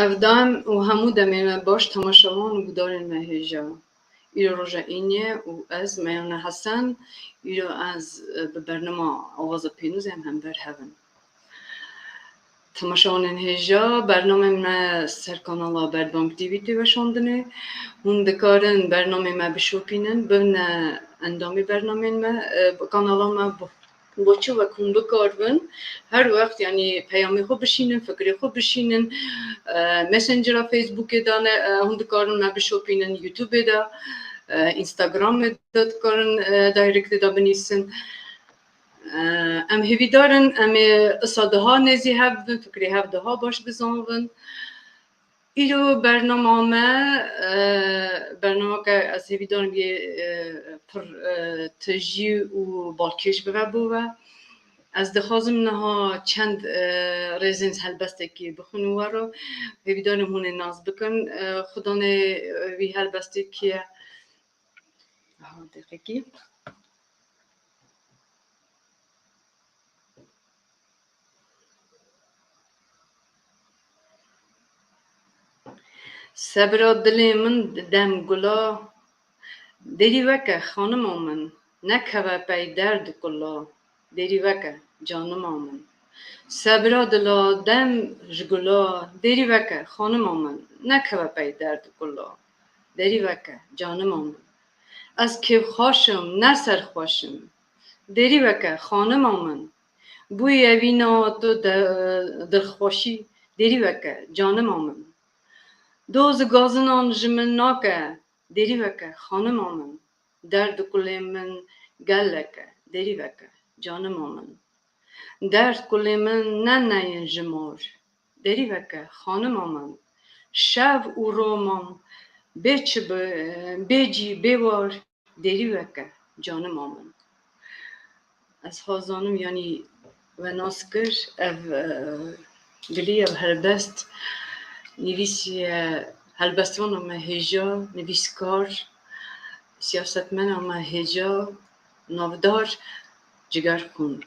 افدام و همو دمین باش تماشاوان و بدارین مهیجا ایرو روژا اینه و از میانه حسن ایرو از برنامه آواز پینوز هم بر هفن تماشاوان هیجا برنامه من سر کانالا بردبانک دیویتی وشاندنه هون دکارن برنامه من بشوپینن ببن اندامی برنامه من کانالا من بچه و کن بکارن هر وقت یعنی پیامی خوب بشینن فکری خوب بشینن مسنجر فیسبوک دانه هند کارن ما بشوپینن یوتیوب دا اینستاگرام داد کارن دایرکت دا بنیسن ام هیوی دارن ام اصاده ها نزی هفدن فکری هفده ها باش بزنون ایرو برنامه که از هیوی دارم یه پر تجی و بالکش بوه از دخوازم نها چند ریزنز هلبسته که بخونو ورو هیوی دارم هونه ناز بکن خودانه وی هلبسته که دقیقی سبرا دلی من دم گلا دری وکه خانم آمن نکوه پی درد کلا دری وکه جانم آمن سبرا دلا دم جگلا دری وکه خانم آمن نکوه پی درد کلا دری وکه جانم آمن از که خواشم نه سر خواشم دری وکه خانم آمن بوی اوینا تو دلخواشی دری وکه جانم آمن دوز گازنان جمن ناکه دری وکه خانم آمن درد کلی من گلکه دری وکه جانم آمن درد کلی من نین جمار دری وکه خانم آمن شب و رومام بیجی بیوار دری وکه جانم آمن از خازانم یعنی و ناسکر اف گلی اف هربست نویسی هلبستوان اما هیجا نویسکار سیاستمن اما هیجا نافدار جگر کن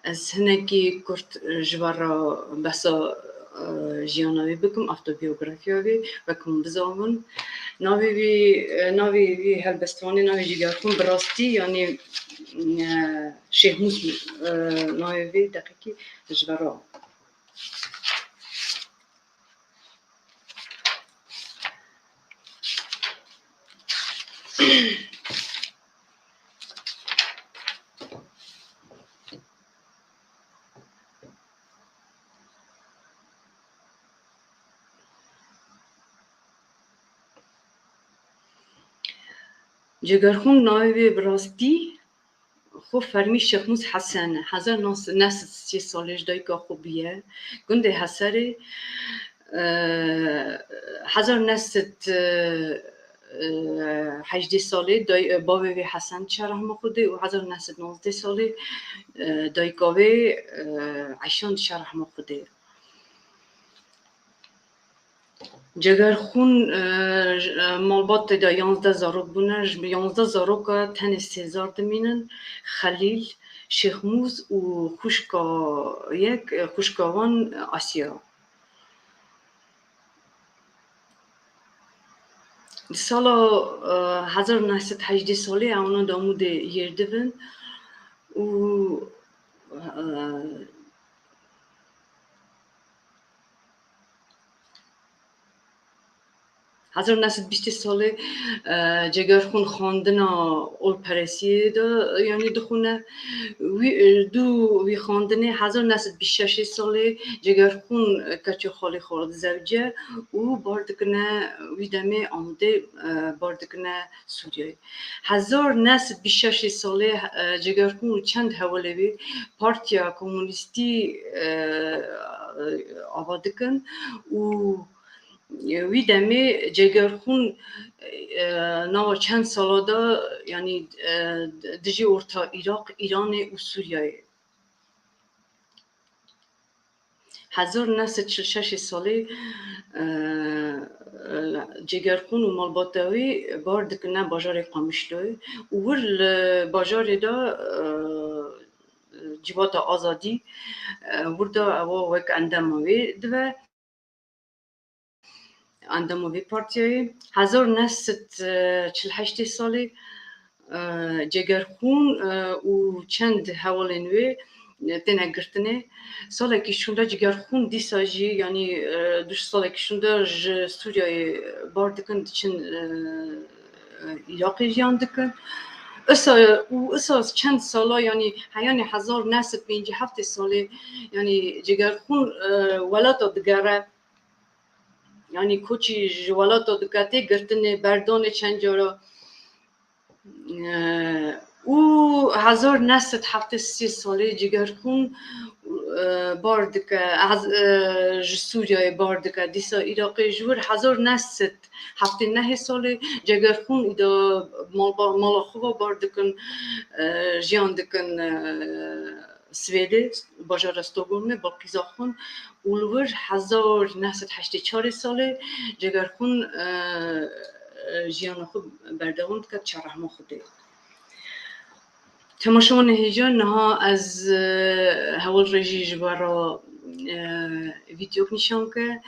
از هنگی کرد جوارا بسا جیانوی بکم افتا-بیوگرافیاوی بکم بزاون ناوی هلبستوانی ناوی جگر کن براستی یعنی شهموس ناوی دقیقی جوارا جگرخون ناوی براستی خوب فرمی شخموس حسن 1930 سالش دایی که خوبیه گنده حسره 1918 ساله باوی حسن شرح خوده و 1919 ساله دایی که عشان شرح خوده جگرخون مالبات دا 11 زاروک بونه 11 زاروک تن 3000 دمینن خلیل شیخموز و خوشکاوان آسیا سالا 1918 ساله اونا دامود یردون و 1920 ساله جگرخون خواندنا اول پرسیه دا یعنی دخونه وی خواندنه 1926 ساله جگرخون کچه خالی خورد زوجه و باردکنه وی دمه آمده باردکنه سوریه 1926 ساله جگرخون چند حواله وی پارتیا کمونیستی آوادکن و وی دمی جگرخون نو چند ساله دا یعنی دجی ارتا عراق ایران و سوریه 1946 ساله جگرخون و مالباتاوی باردکنه باجار قامشلوی و ور باجار دا جوات آزادی وردا او وک انداموی دوه انداموی پارتیایی 1948 سالی جگرخون و چند حوال نوی تنه گرتنه ساله که شونده جگرخون دیساجی یعنی دوش ساله که شونده سوریای باردکن چند عراقی جیان دکن اسا چند ساله یعنی حیان 1957 ساله یعنی جگرخون ولاتا دگره یعنی کوچی ولاتا دکته گرتنه بردان چند جارا او 1973 ساله جگرخون باردکه از سوریای باردکه دیسا عراقی جور 1979 ساله جگرخون ایدا مالا خوبا باردکن جیان دکن سویده باجار استوگلمه با قیزاخون اولور 1984 ساله جگرخون جیان خود بردهوند که چرحمه خوده تماشاون هیجا نها از هول رژی جوارا ویدیو نشان که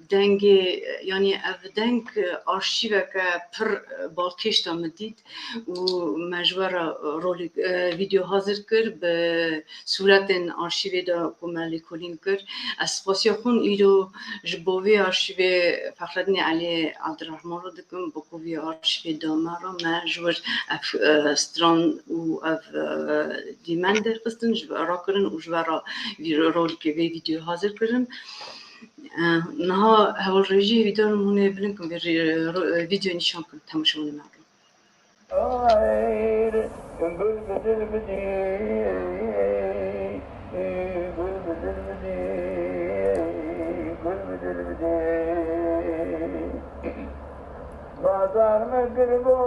دنگ یعنی اف دنگ آرشیو که پر بالکشت آمدید و مجبور رول ویدیو حاضر کرد به صورت آرشیو دا کمالی کلین کرد اسپاسیا خون ایرو جبوی آرشیو فخردین علی عبدالرحمن رو دکم بکوی آرشیو دامه رو مجبور اف ستران و اف دیمن در قصدن جبارا کرن و جبارا رول که ویدیو حاضر کردن نها هول رژی ویدیو مونه بلن کن ویدیو نشان کن تماشاونه مردم بازار में गिरगो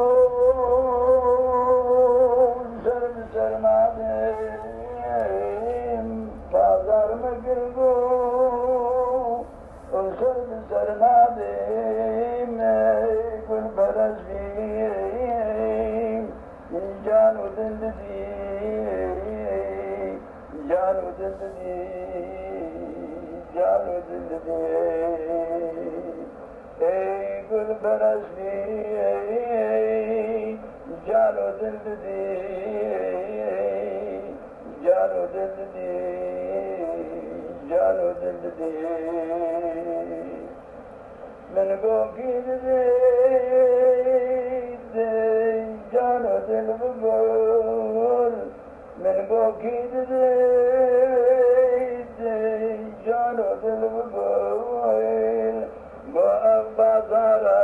शर्म शर्मा दे बाजार में गिरगो शर्म शर्मा दे मैं गुल बरस भी जानो जिंदगी जानो जिंदगी जानो जिंदगी गुल बरसनी जानो जिंदगी जानो जिंदगी जानो जिंदगी मन को गिर दे जानो दिल बोल मन को गिर दे जानो दिल बोल बाजारा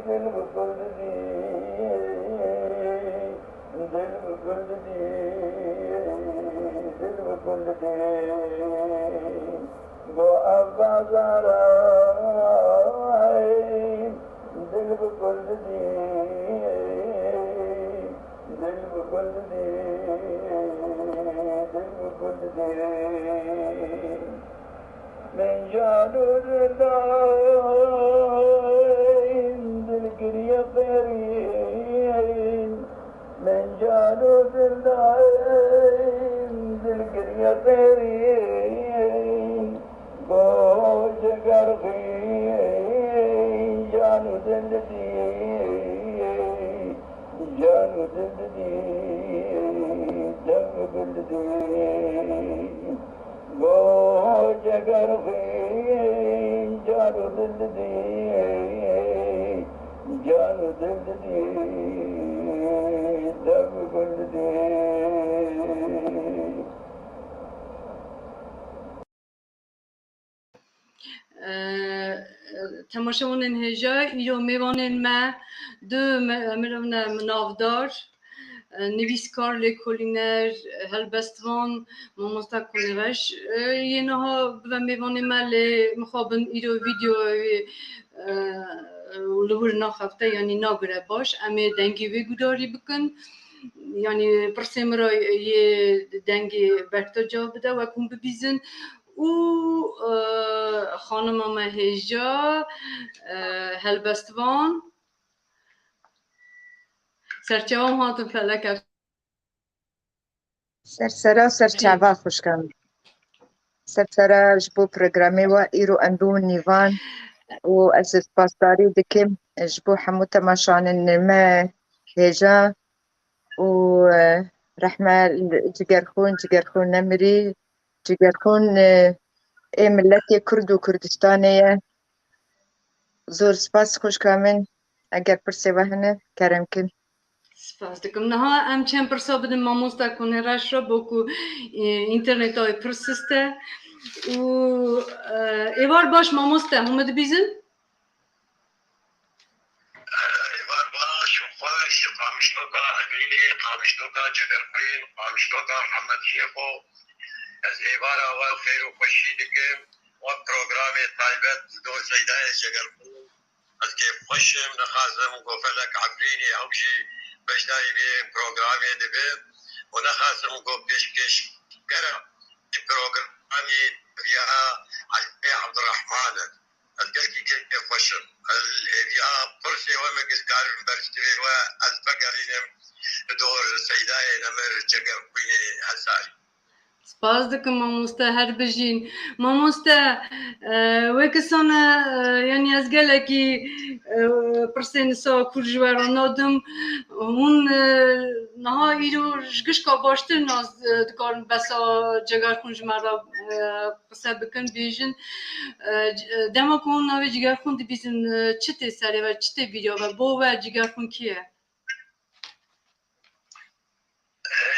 दिल गुल दी दिल गुल दी दिल गुल दी गो अब बाजारा दिल गुल दी दिल गुल दी दिल गुल दी من جانو دلداين دل قرية غيرين من جانو دلداين دل قرية غيرين بوش قرغين جانو دلدي جانو دلدي دم دلدي بوش قرغين جانو دلدي جانو دلدي دم دلدي تماشاون هجا ایرو میوانن ما دو مرمنا منافدار نویسکار لکولینر هلبستوان ماموستا کنوش یه نها و میوانن ما مخابن ایرو ویدیو لور ناخفته یعنی ناگره باش اما دنگی ویگوداری بکن یعنی پرسیم را یه دنگی برتا جا بده و کن ببیزن او خانم مهجا هلبستوان سرچوام هاتون فلک سرسرا سرچوا خوشکم سەرسەرە ji bo programê we îro em bûn nîvan û ez ê spasdarî dikim ji bo hemû temaşanên me hêja û rehme cigerxûn nemirî, cigerxûn ê milletê Kurd û Kurdistanê ye. Zor spas xweşka min, eger pirsê we hene kerem kin. سپاس دکم نها ام چند پرسا بدم ماموستا کنه راش را بکو اینترنت های پرسسته و ایوار باش ماموستا همه بیزن؟ ایوار باش و خوش قامشنوکا هدینی قامشنوکا جگرخوین قامشنوکا محمد شیخو از ایوار اول خیر و خوشی دکم و پروگرام طایبت دو سیدای جگرخوین از که خوشم نخازم گفلک عفرینی اوجی بشتاری به پروگرامی دبه و نخواستم گو پیشکش کرم پروگرامی بیا علی عبدالرحمن از گلکی که خوشم الهدیا پرسی و مگز کارم برشتوی و از بگرینم دور سیدای نمر جگر خوینی هزاری سپاس دکم ماموستا هر بجین ماموستا وکسانا یعنی از گلکی پرسین سا کرجوارا نادم اون نها ایرو جگشکا باشتر ناز دکارن بسا جگر خون جمارا قصه بکن بیجن دما کن ناوی جگر خون دی بیزن چته سری و چته بیریا و بو و جگر خون کیه؟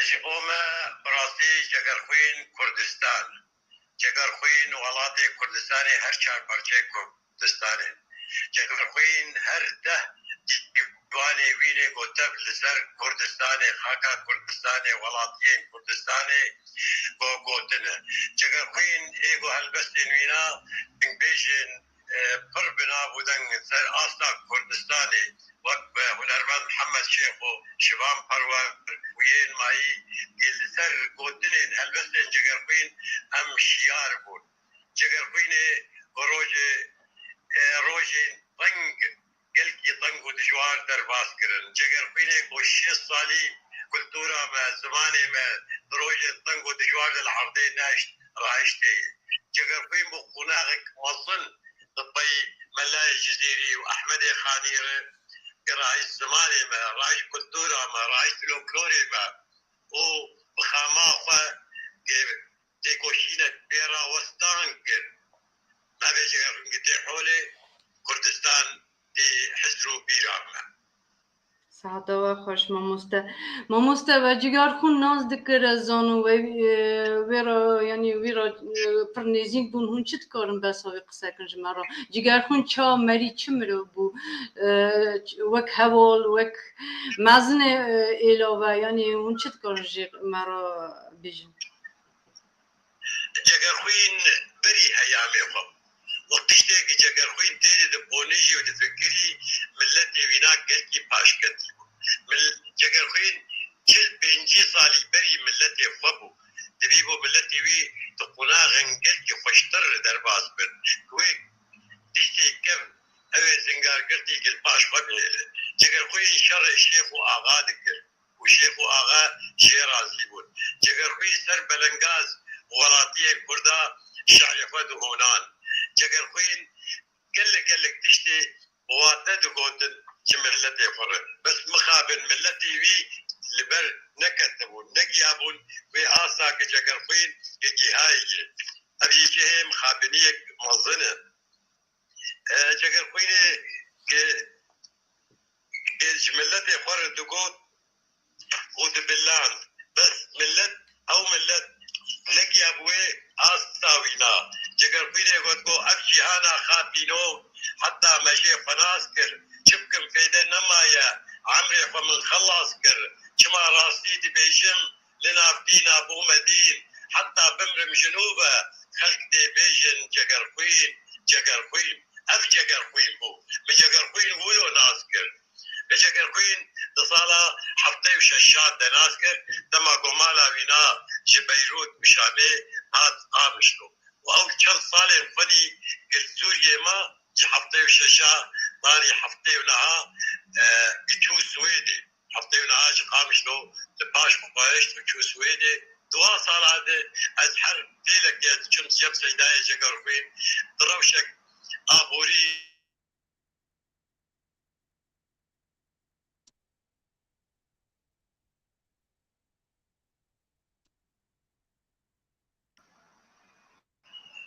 جبوما براسي جگرخوین کردستان جگرخوین ولات کردستانی هر چهار پارچه کردستانی جگرخوین هر ده دیوانی وینه گوتب لسر کردستانی خاکا کردستانی ولاتین کردستانی گوتنه جگرخوین ایگو هلبستین وینا بیجن پر بنا بودن سر آستا کردستانی وقت هنرمند محمد شیخ و شبان پروان وين ماي السر قدنين هلبستين جگرخوين هم شيار بود جگرخوين روجي طنق قلقي طنق ودجوار درباس كرن جگرخوين قوشي الصالي كلتورا ما زماني ما روجي طنق ودجوار العرضي ناشت رايشتي جگرخوين بقناغك مظن طبي ملاي جزيري واحمد خانيره رئيس زماني ما رئيس كلتورا ما رئيس فلكلوري ما وخاما خوا تيكوشينا بيرا وستانكر ما بيجي غير حولي كردستان دي حزرو بيرا ما سعدا و خوش ماموستا و جگر خون ناز دکر زانو و ویرا یعنی ویرا پرنیزین بون هون چت کارن بس های قصه کنج مرا جگر خون چا مری چمرو بو وک هوال وک مزن ایلاوه یعنی هون چت کارن مرا بیجن جگر خوین بری هیامی خوب وقتشته که جگر خوین تیری ده بونیجی و ده فکری ملتی وینا گلکی پاشکتی جگر خوین 45 سالی بری ملتی خوبو دبیبو ملتی وی تقونا غنگل که خوشتر در باز بر کوی تشتی کم اوی زنگار گرتی گل پاش خوبیله جگر خوین شر شیخ و آغا دکر و شیخ و آغا شیرازی بود جگر خوین سر بلنگاز ولاتي كردا شعيفة دهونان جگر خوين قلك تشتي واتا دقوتن جملتي فرق بس مخابن ملتي وي لبر نكتبون نقيابون وي آساك جگر خوين يجي أبي جهي مخابنيك مظنة جگر خوين جملتي فرق دقوت ودبلان بس ملت أو ملت لگی ابوه آستاوینا جگر پیره گوت کو ابشی هانا خابینو حتی مجی فناس کر چبکم پیده نمایا عمری فمن خلاص کر چما راستی دی بیجم لنافتین ابو مدین حتی بمرم جنوبه خلق دی بیجن جگر خوین اف جگر خوین بو مجگر خوین بویو ناس کر جگر خوین دصالا حفته و ششاد دناس کر دما گمالا وینا جي بيروت بشامي هات قامشلو واول كم صار فني قلت سوريا ما جي حفته وشاشا ماري حفته ونها بتشو سويدي حفته ونها جي قامشلو لباش مقايش بتشو سويدي دوا صار هذا ازحر تيلك يا شمس جب سیدای جگر خوین دروشک آبوری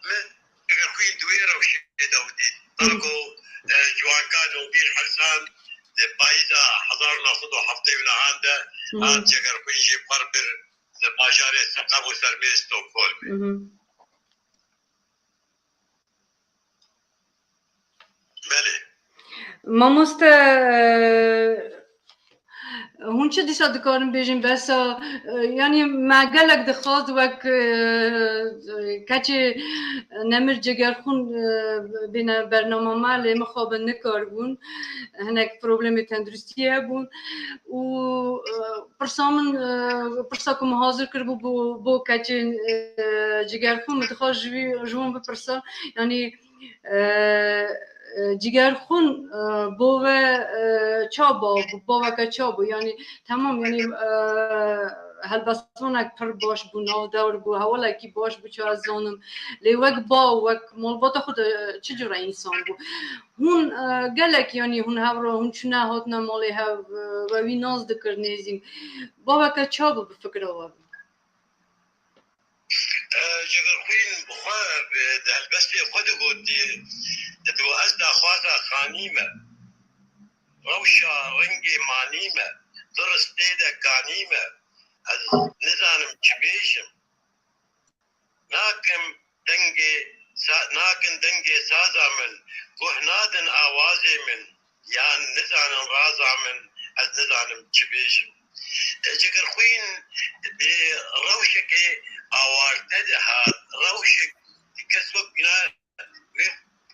من جگر خوین دوی روشک دودی تاکو جوانکان و بیر حسان پاییزا 1970 ونهانده آن جگر خوین جی پربر باجار سقب و سرمی استوکهولم بله مامۆستا هون چه دیسا دکارم بیجیم بسا یعنی معگلک دخواست وک کچی نمر جگر خون بین برنامه مالی مخواب نکار بون هنک پروبلم تندرستیه بون و پرسا کم حاضر کرد بو کچی جگر خون متخواه جوان بپرسا یعنی جگر خون بوه چابو بوه که چابو یعنی تمام یعنی هلبستونک پر باش بو ناو دور بو حوالا کی باش بو چه از زانم لی وک با وک مالبات خود چجوره انسان بو هون گلک یعنی هون هورا هون چونه هاتنا مالی ها و وی ناز دکر نیزیم بوه که چابو بفکر آوه جگر خوین بخواه به هلبستی خود بودی دو از دا خواه خانیمه روشا رنگی مانیمه درست دیده کانیمه از نزانم چی بیشم ناکن دنگی سازا من گهنادن آوازی من یان نزانم رازا من از نزانم چی بیشم جگر خوین به روشکی آوارده ده روشک کسو بنا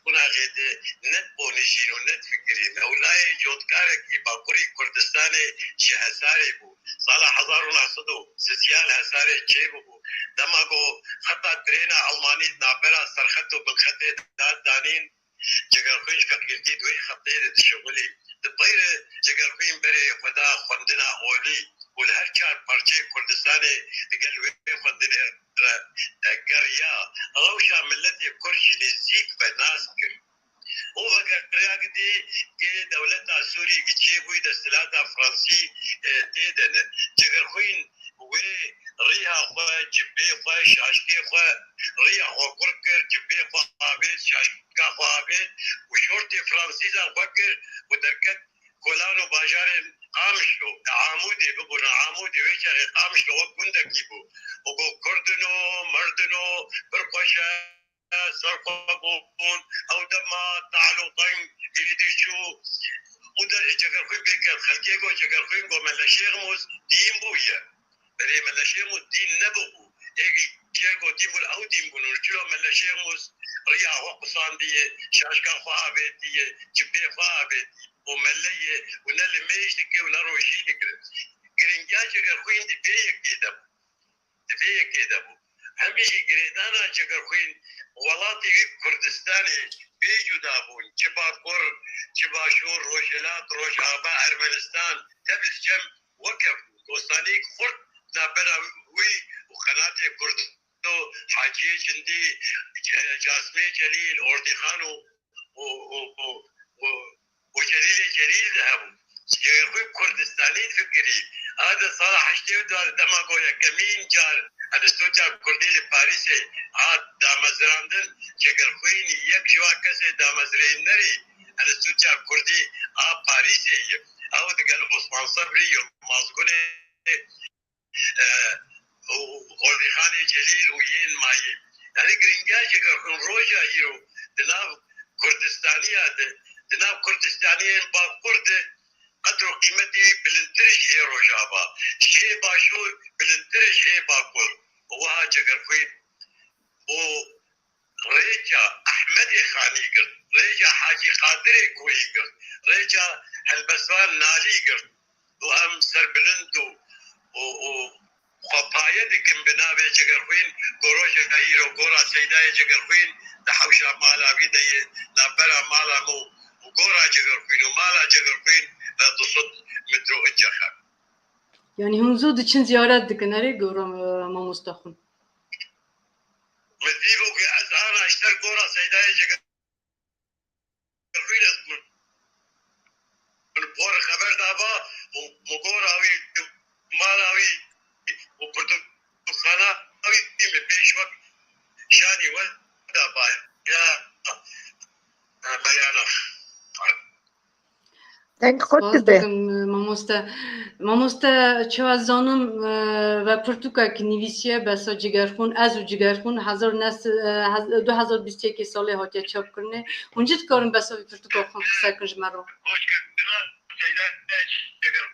قناغيده نت بونشين ونت فكرين أولاي جودكارك باقوري كردستان شهساري بو صالح 1900 هساري چه بو دماغو خطا ترينا ألماني نابرا سرخطو بالخطي داد دانين جگر خوینش فقیرتی دوی خطه شغلی دبیر جگر خوین بری خدا خوندنا اولی و هر چهار پرچه کردستان دیگر وی خوندنه گریا روشا ملت کرش نزدیک و ناس کرد او وگریا گدی که دولت سوری گچه بوی دستلات فرانسی دیدن جگر خوین وی ريها خوا جبي خوا شاشكي خوا ريها خوا كركر جبي خوا عابد شاشكا خوا عابد وشورتي فرانسيزا فكر ودركت كولانو باجار قامشو عامودي بقولنا عامودي ويشار قامشو وكندك يبو وقو كردنو مردنو برقشا سرقبون او دما تعالو طن يديشو ودر جگر خوين بكر خلقي جو جگر خوين جو ملا شيخ موس دين بويا برای ملاشیم دین نبود. اگه چه دیم او دیم بودن چرا ملاشیم ریا و قصاندیه شاشکا خوابیدیه جبه خوابید و ملیه و نل میش دیگه و نروشی دیگه. گرینجا چکر خوین دیگه کدام. همیشه گریدانا چکر خوین ولاتی کردستانی بیجودا بون. چه باکور چه باشور روشلات روشابا ارمنستان تبز جم وقف دوستانی خورد نبرا وی و خنات کردو حاجی جندی جاسمه جلیل اردی خانو و جلیل ذهبوا يقول كردستاني فكري هذا صالح اشتيو دماغو يا كمين جار انا استوجا كردي لباريس هاد دامزراندن جگر خوين يك جوا كسي دامزرين نري انا استوجا كردي باريس او دقال عثمان صبري مازغوني اردی خان جلیل و ین مایی یعنی گرینگای جگر خون روجا ایرو دناب کردستانی دناب کردستانی با کرد قدر و قیمتی بلندرش ای روجابا شی باشو بلندرش ای با کرد و ها جگر خوین و ریجا احمد خانی کرد ریجا حاجی قادر کوی کرد ریجا هلبسوان نالی کرد و هم سربلندو و خطايا دكم بنابه جگرخوين گروش غيرو گورا سيداي جگرخوين دحوشا مالا بيدي نابرا مالا مو وگورا جگرخوين ومالا جگرخوين تصد مترو الجخا يعني هم زود چن زيارات دكن اري گورا ما مستخون مديرو وانا اشتر قورا سيداي جگر خوين من بور خبر دابا ومقور اوي مال اوي وبرتو خانه اوي من بيش وقت شاني ودا باي يا مريانا Denk Spas خود به dikim mamoste çavazanım ve pirtûkek nivîsiye besa cigerxûn ez û cigerxûn 2022 salê hatiye çapkirine hûn jî dikarin besa vî pirtûka xwe qise ji me re. hoş geldin seyda جگر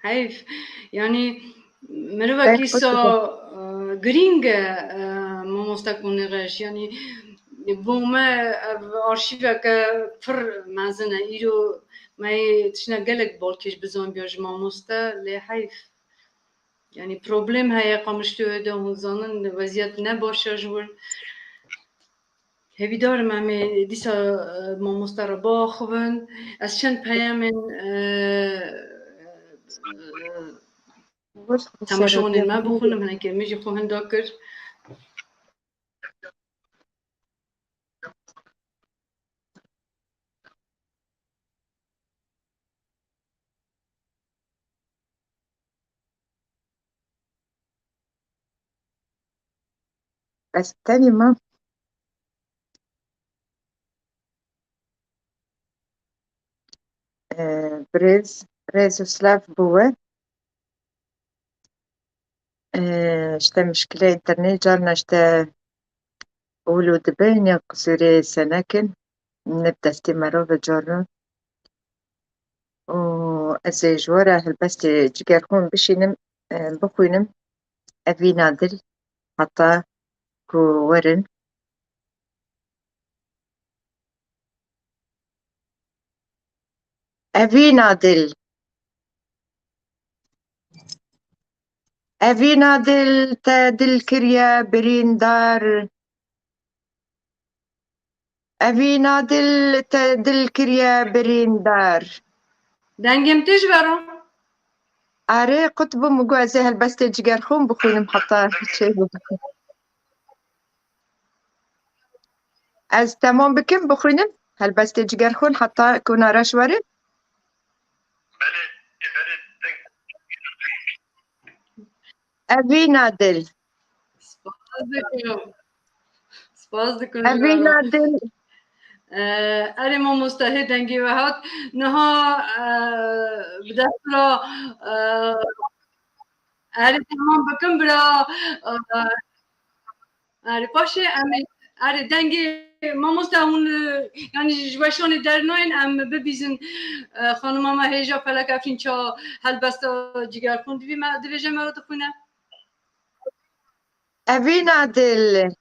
Heyf yani merivekî denk sa خود به girîng e mamoste konêreş yani bo me ev arşîveke pir mezin e îro me tişne gelek balkêj bizanbiya ji mamoste lê heyf yani problem heye qamişloyê de hûn zanin weziyet ne baş e ji wir hevîdarim em ê dîsa mamoste re biaxivin ez çend peyamên temaşewanên me bixwînim hinekê min jî xwe hinda kir بس تاني ما بريز وسلاف بوه شتا مشكلة إنترنت جارنا شتا أولو دبين يا قصيري سناكن نبدأ استمرار بجارنا وأزي جوارا هلبستي جيجارخون بشينم بخوينم أبي نادل حتى كو ورن أبي نادل أبي نادل تادل كريا بريندار أبي نادل تادل كريا بريندار dengêm tê ji ve re آره قطب مجوزة هلبستي جيجارخون بخوينم حتى شيء از تمام بكم بخوينم هلبستي جيجارخون حتى كونا رشوري أبي نادل spas dikim أبي نادل erê mamoste hê dengê ve hat niha bi dest ra erê temam bikim bira erê paşê em ê erê dengê mamoste hûn yani ji weşanê dernayên em bibîzin xanima me hêja felek efrîn ça helbesta cigerxûn divêje me re dixwîne أبي نادل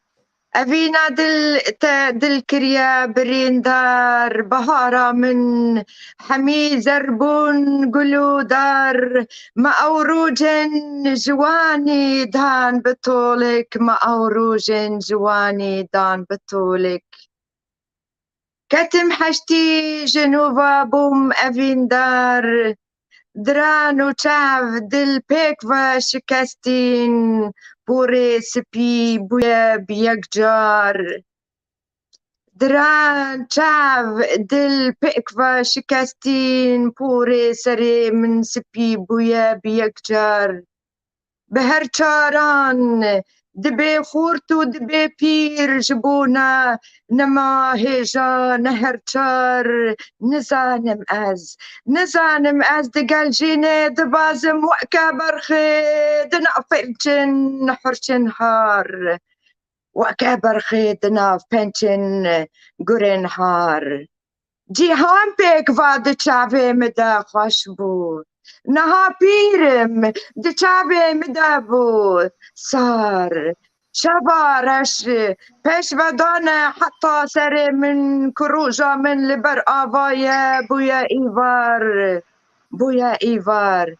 أبي نادل تادل كريا بريندار بهارة من حمي زربون قلو دار ما أوروجن جواني دان بطولك ما أوروجن جواني دان بطولك كتم حشتي جنوبا بوم أفيندار دران و چاو دل پیک و شکستین بوری سپی بویا بیک جار دران چاو دل پیک و شکستین بوری سری من سپی بویا بیک جار به هر چاران دبی خورت و دبی پیر جبونا نما هیجا نهر چار نزانم از دگل جینه دبازم وکا برخی دنا پنچن حرچن هار وکا برخی دنا پنچن گرن هار جیهان پیک واد چاوه مدا خوش بود نها پیرم ده چاوه مدا بود سار شبارش پیش ودانه حتی سر من کروجا من لبر آوایه بویا ایوار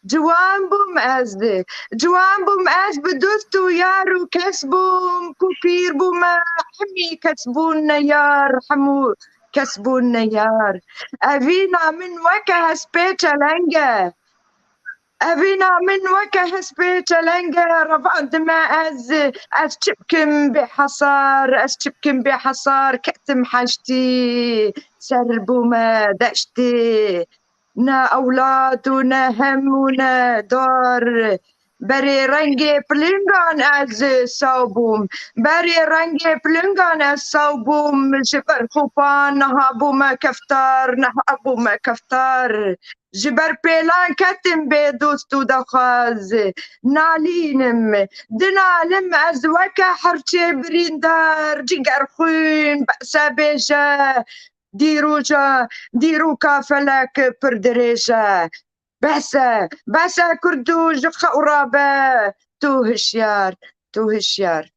جوان بوم از به دوست و یار و کس بوم کو پیر بوم حمی کسبون یار حمو کسبون یار اوینا من وکه هسپی چلنگه أبينا من وجه سبيت لنجا رفعت ما از شبكم بحصار كأتم حاجتي سربوا ما دشتي نا أولاد ونا هم ونا دار بري رنگي بلنگان از صوبوم بري رنگي بلنگان از صوبوم جبر خوبان نهابو ما كفتار جبر بيلان كتم بيدوست ودخاز نالينم دنالم از وكا حرشي بريندار جنقر خوين بأسا بيجا ديرو كافلك بردريجا بسا كردو جخ ورابا تو هشيار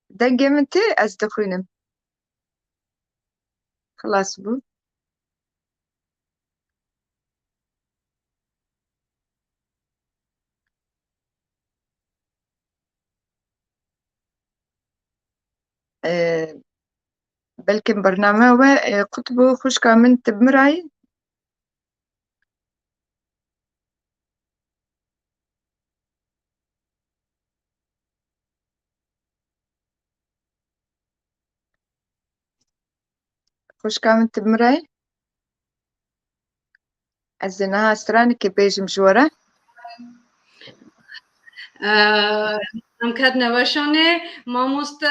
دنجي منتي از دخوينم خلاص بو بلكن برنامج قطبو خوش كامن تبمراي خوش كامن تبمراي الزناها سترانك بيج مجورة ام کد نوشانه ماموست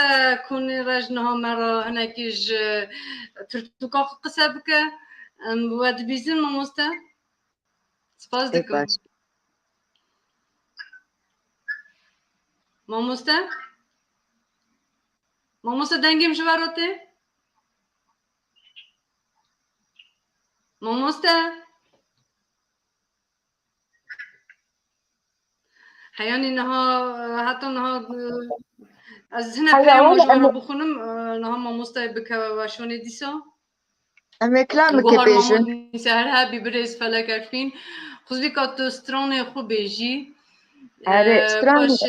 کنی رجنها مرا هنکیج ترتوکا قصه بکه ود بیزین ماموست سپاس دکم ماموست دنگیم جواروته ماموست حیانی نها حتی نها از هنا پیام جوارو بخونم نها ماموست بکه وشونه دیسا أما كلامك گوهر بيجي مامود نیسهرها بیبرز فلک ارفین خوزی کات ستران خوب بیجی پاش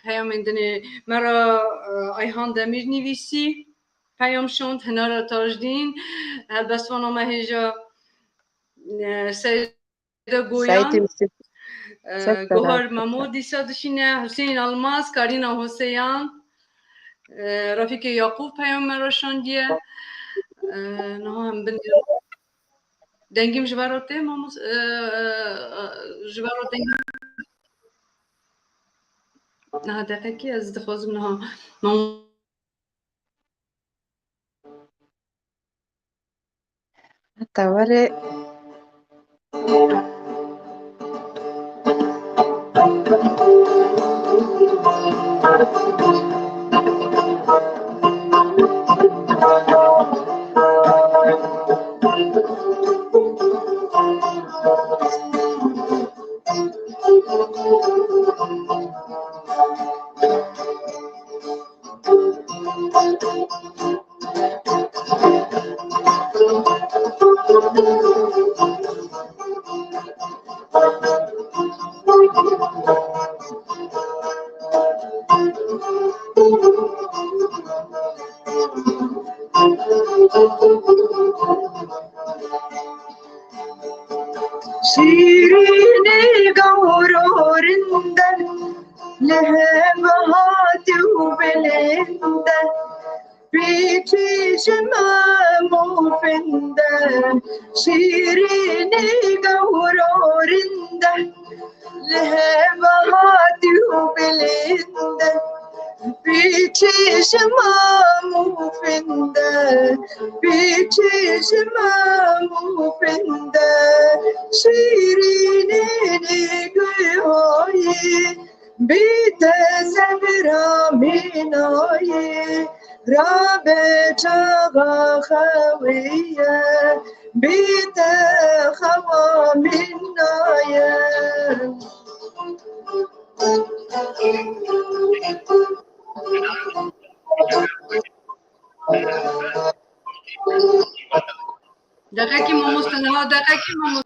پیام اندنه مرا ایهان دمیر نویسی پیام شوند هنارا تاجدین هلبستوانا مهجا سیده گویان گوهر مامود دیسا دشینه حسین الماس کارینا حسین رفیق یعقوب پیام مرا شوندیه نه هم بند دنگیم جواروته ماموس جوارو دنگیم نه دقیقی از دخوازم نه مام توري شيرين القورورندن لهبهات وبلندن بيتي شمام وفندن شيرين القورورندن لهبهات وبلندن بيتي شمام وفندن بيتي شمام وفندن شيرين نقوي بيت زبرا مناي رابطة خوية بيت خوا مناي دقیقی ماموست نه دقیقی ماموست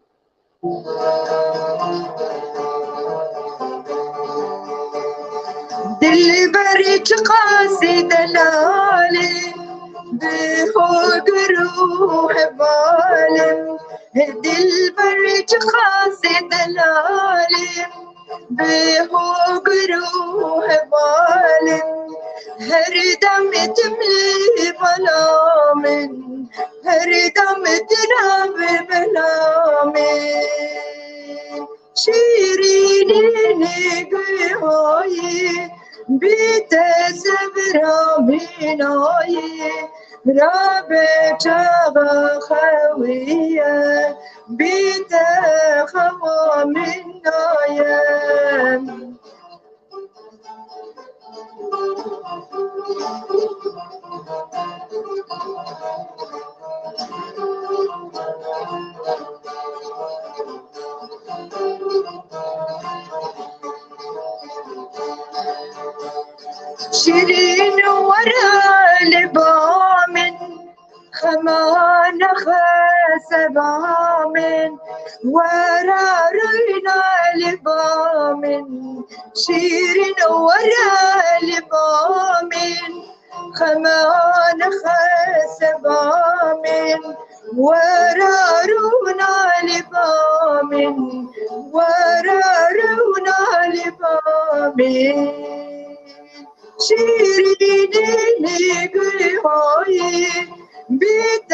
دلبری چه قاصد دلالی بهو گروه بالم دلبری چه قاصد دلالی بهو گروه بالم هر دم تملی بلا من هر دم تراب بلا من شیرینی نگهایی بیت سبرا بینایی راب چابا خویه بیت خوا منایه شيرين ورا لبامن خمان خسبامن ورا رينا لبامن شيرين ورا لبامن خمان خسبامن ورا رونا لبامن ورا رونا لبامن شیرینی نگهایی بیت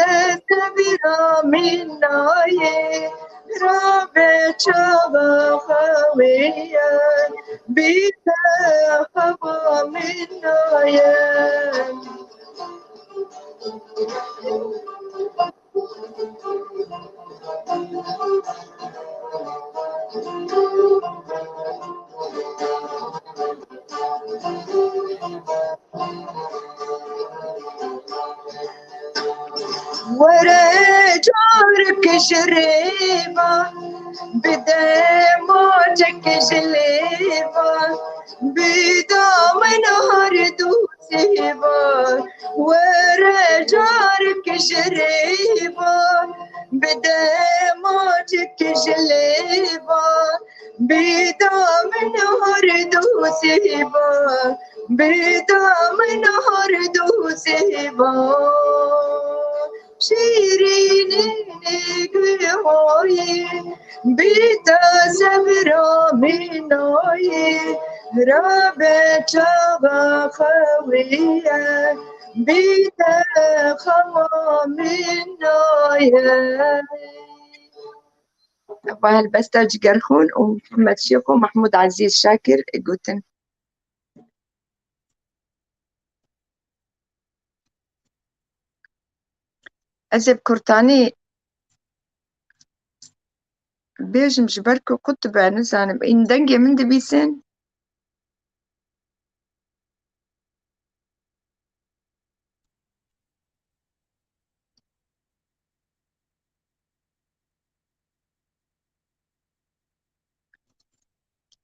سبیرا منایی را به چابا خویه بیت خوا منایه ورا جارك شريبة بدموجك جليبة بدام نهر دوسيبة ورا جارك شريبة بدموجك جليبة بدام نهر دوسيبة بدام نهر دوسيبة شیرینی نگهایی بیت سبرا منایی را به چابا خویه بیت خوا منایه. با هالبسته جگرخون و محمد شيخ ومحمود عزيز شاكر قوتن. أزب كرتاني بيجم جبركو قطب نزانب إن دنجي من دبيسن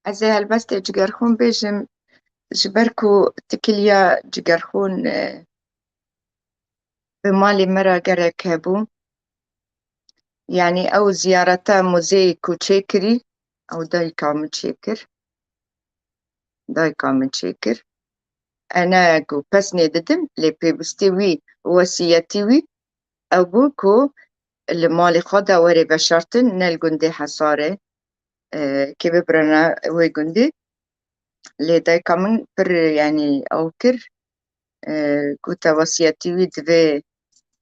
أزي هالبسته جگرخون بيجم جبركو تكليا جگرخون بمالي مرة قرك هبو يعني أو زيارتا موزي كوتشيكري أو دايكا متشيكر دايكا متشيكر أنا جو بسني ددم لي بيبستيوي وسياتيوي أبوكو اللي مالي خدا وري بشرتن نال جندي حصاري كيف برنا وي جندي لي دايكا من بر يعني أوكر كوتا وسياتيوي دفي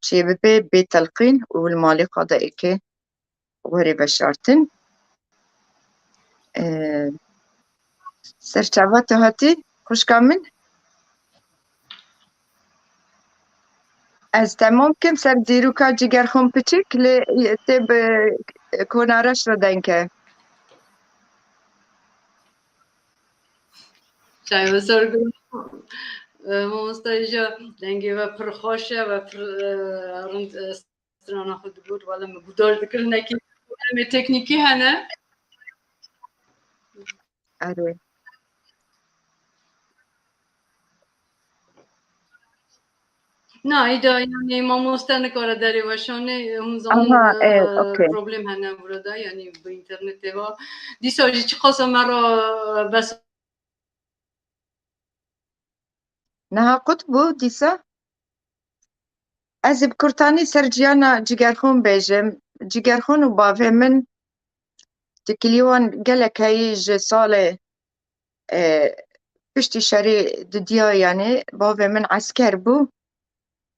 شيبي بتلقين والمالي قضاء إيكي وري بشارتن سرچاواتو هاتي خوش كامن از تمام كم سر ديروكا جيگر خون بچيك لي تب كونارش رو دنكه چای بزرگ مستجا دنگی و پرخوشه و پر رند استرانا خود بود ولی مبودار دکر نکی می تکنیکی هنه آره نه ایدا یعنی ما مستن کار داری و شانه هم زمان پروبلم هنه برده یعنی با اینترنت و دیساجی چی خواست مرا بس نها قطبو ديسا از بکرتانی سرجیانا جگرخون بیجم جگرخون و باوه من تکلیوان گلک هایی سال پشتی شری ددیا يعني باوه من عسكر بو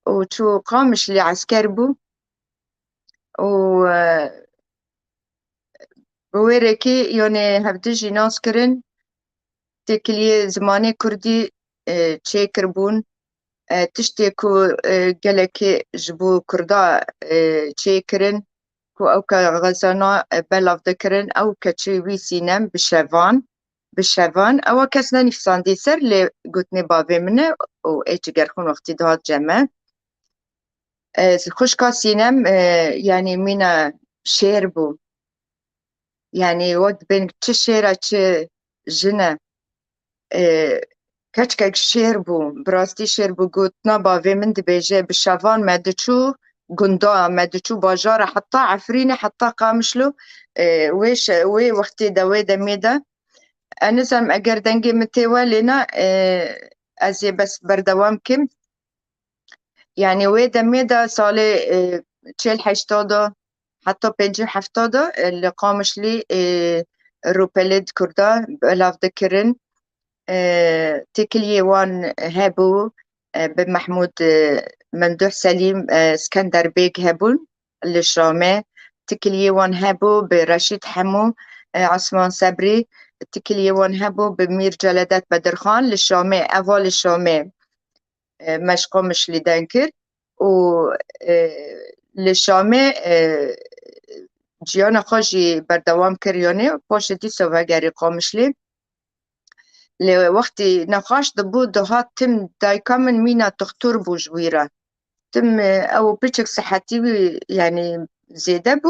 وشو قامش لي عسكر بو و بويركي يعني هبدجي ناس كرن تكلي زماني كردي تشيكر بون تشتكو قلكي جبو كردا تشيكرن كو او كغزانا بلاف ذكرن او كتشوي سينم بالشافان او كسنا نفسان دي سر اللي قلتني بابي منه و ايش قرخون وقتي دهات جمع خوش كاسينم يعني مينا شير بو يعني وقت بين تشيرة جنة كتشكك شير بو براستي شير بو قلتنا بابي من دبيجي بالشافان ما دچو قندا ما دچو باجارة حتى عفريني حتى قامشلو ويش وي وقتي دوي دميدا أنا زم أجر دنجي متوا لنا أزي بس بردوام كم يعني وي دميدا صالي تشيل حشتادا حتى بنجي حفتادا اللي قامش لي روبلد كردا بلاف ذكرن تكلي وان هابو بمحمود ممدوح سليم اسكندر بيك هابون للشامي تكلي وان هابو برشيد حمو عثمان صبري تكلي وان هابو بمير جلدات بدرخان للشامي أول الشامي مش قامش لدنكر و للشامي جيانا خاجي بردوام كريوني باش دي سوفاقاري قامش لي لوقتي نقاش دبو دهات تم دايكا من مينا تختور بو جويرة تم او بيتشك صحتي يعني زيادة بو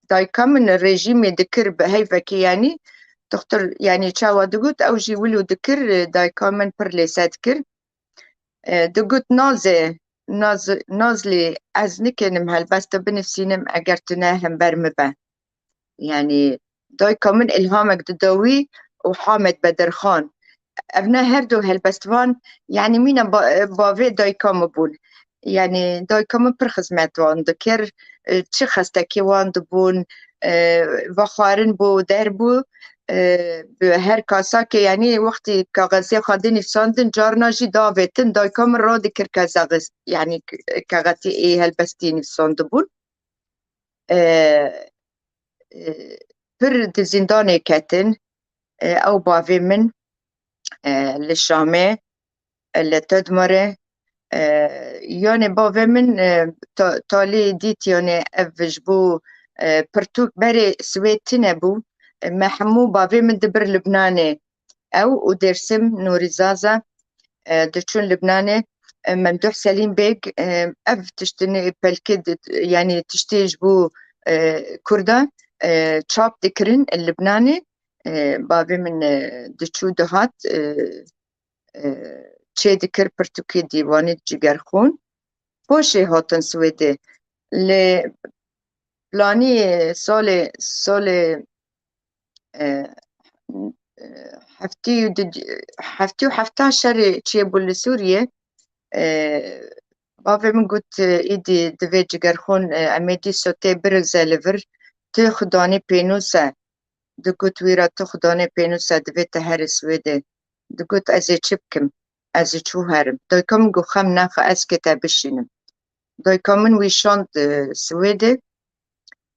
دايكا من الرجيم يذكر بهيفكي يعني تختار يعني تشاوا دقوت او جي ولو ذكر دايكا من برليسات كر دقوت نازلي از نكنم هالبست بنفسينم اگرتناهم برمبا يعني دايكا من الهامك ددوي وحامد بدرخان ابنا هردو هالبستوان يعني مينا باوي دايكام بون يعني دايكام پر خزمتوان دكر چه خستكي وان دبون وخارن بو در بو هر کاسا که يعني وقتی کاغذی خادی نفساندن جارنا جی داویتن دايكام را دكر کازاغز يعني کاغذی ای هالبستي نفساند بون پر دزنداني كاتن او باوي من للشامي اللي تدمره يعني باوي من تالي ديت يعني افجبو برتوك بري سويتنا بو محمو باوي من دبر لبناني او ودرسم نوري زازا دچون لبناني ممدوح سليم بيك اف تشتني بالكد يعني تشتيج بو كردا تشاب دكرن اللبناني باوي من دچو دهات چه دکر پرتوکی دیوانی جگرخون پوشی هاتن سویده ل پلانی سال هفتی و هفتاشر چیه بول سوریه باوی من گوت ایدی دوی جگرخون امیدی سوته برگزالور تو خدانی پینوسه دو گوت ویرا تو خدانی پینوسه دوی تهر سویده دو گوت ازی چی بکم ازی چو هرم دایکم گو خم نخ از کتا بشینم دایکمن ویشاند سویده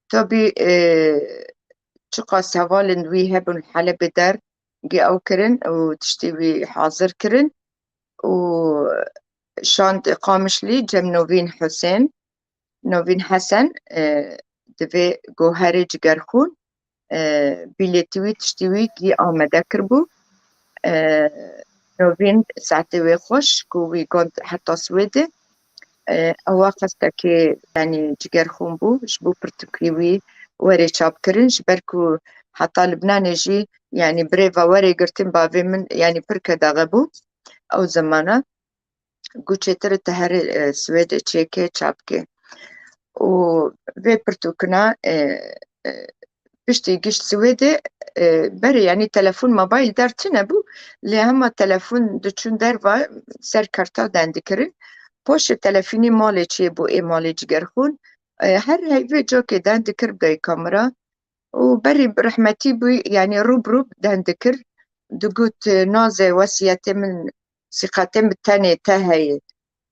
تا بی چقا سوالن وی هبون حلب در گی او کرن و تشتی وی حاضر کرن و شاند اقامش لی جم نوین حسین نوین حسن دوی گوهر جگرخون بیلیتوی تشتیوی گی آمده کربو نوین ساعتي وي خوش كوي كنت حتى سويدي أو خاصة كي يعني جيجر خنبو جبو برتكيوي وري شاب كرن جبركو حتى لبنان يجي يعني بريفا وري قرتن بافي من يعني بركة داغبو أو زمانة قوشي تر تهر سويد تشيكي شابكي و في برتوكنا بشتي قشت سويدة بري يعني تلفون موبايل دار تنبو اللي هما تلفون دچون در سر كارتا دان دكرن بوش تلفوني مالي چيبو اي مالي جگرخون هر هيفي جو كي دان دكر بگاي كاميرا وبري برحمتي بي يعني روب دان دكر دقوت نازي وسياتي من ثقتي بالتاني تاهي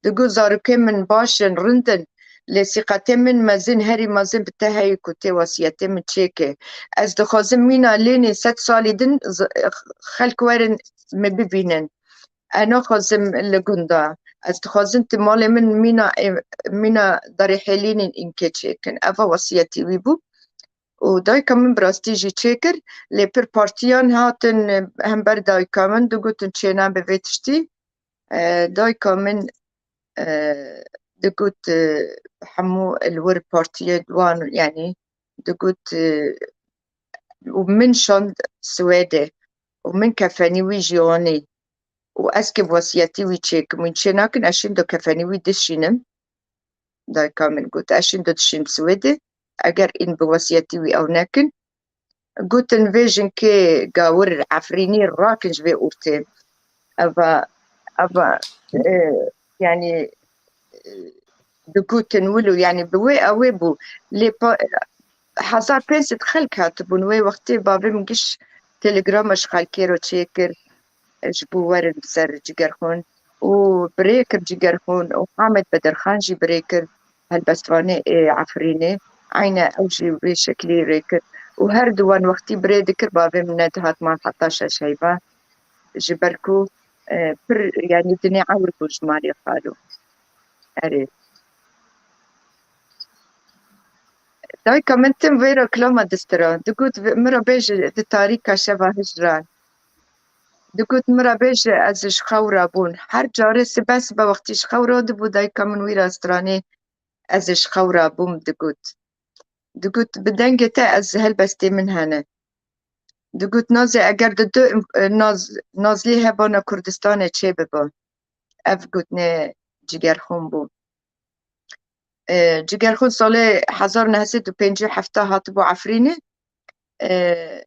دقوت زاركي من باشن رندن لثقتي من مازن هري مازن بتاهي كوتي وسياتي من تشيكي از دخوازم مينا ليني 7 سالي دن خلق وارن مببينن انا خازم لقندا از دخوازم تمالي من مينا داري حيلين انكي تشيكن افا وسياتي ويبو وداي كمان براستيجي تشيكر لي بير بارتيان هاتن هم بر داي كمان دقوتن تشينا بفيتشتي داي كمان دقوت حمو الور بارتيا دوان يعني دقوت ومن شند سويدة ومن كفاني ويجيوني واسكب وصيتي ويتشيك من شناكن اشين دو كفاني ويدشينم داي كمان قلت اشين دو دشين سويدة اگر ان بوصيتي وي او ناكن قلت فيجن كي قاور عفريني راكن جبي اورتين ابا يعني دقوت نولو يعني بوي اويبو لي حصار بينس دخل كاتبون وي وقتي بابي مقش تليجرام اشغال كيرو تشيكر جبو ورد بسر جيجرخون وبريكر جيجرخون وحامد بدرخان جي بريكر هالبستواني عفريني عينة اوجي بشكلي ريكر وهر دوان وقتي بريدكر بابي من ندهات ما حطاشا شيبا جبركو يعني الدنيا عور بوجمالي قالوا أريد داي كمنتم فيرو كلوما دستران دقوت مرا بيج دتاريكا شبه هجران دقوت مرا بيج ازش خورا بون هر جاري سباس بوقتيش خورا دبو داي كمن ويرا استراني ازش خورا بوم دقوت بدنجتا از هلبستي من هنا دقوت نازي اگر دو نازلي هبانا كردستان چه ببا اف قوتني جگر خون بو جگر خون سال 1957 هاتبو عفريني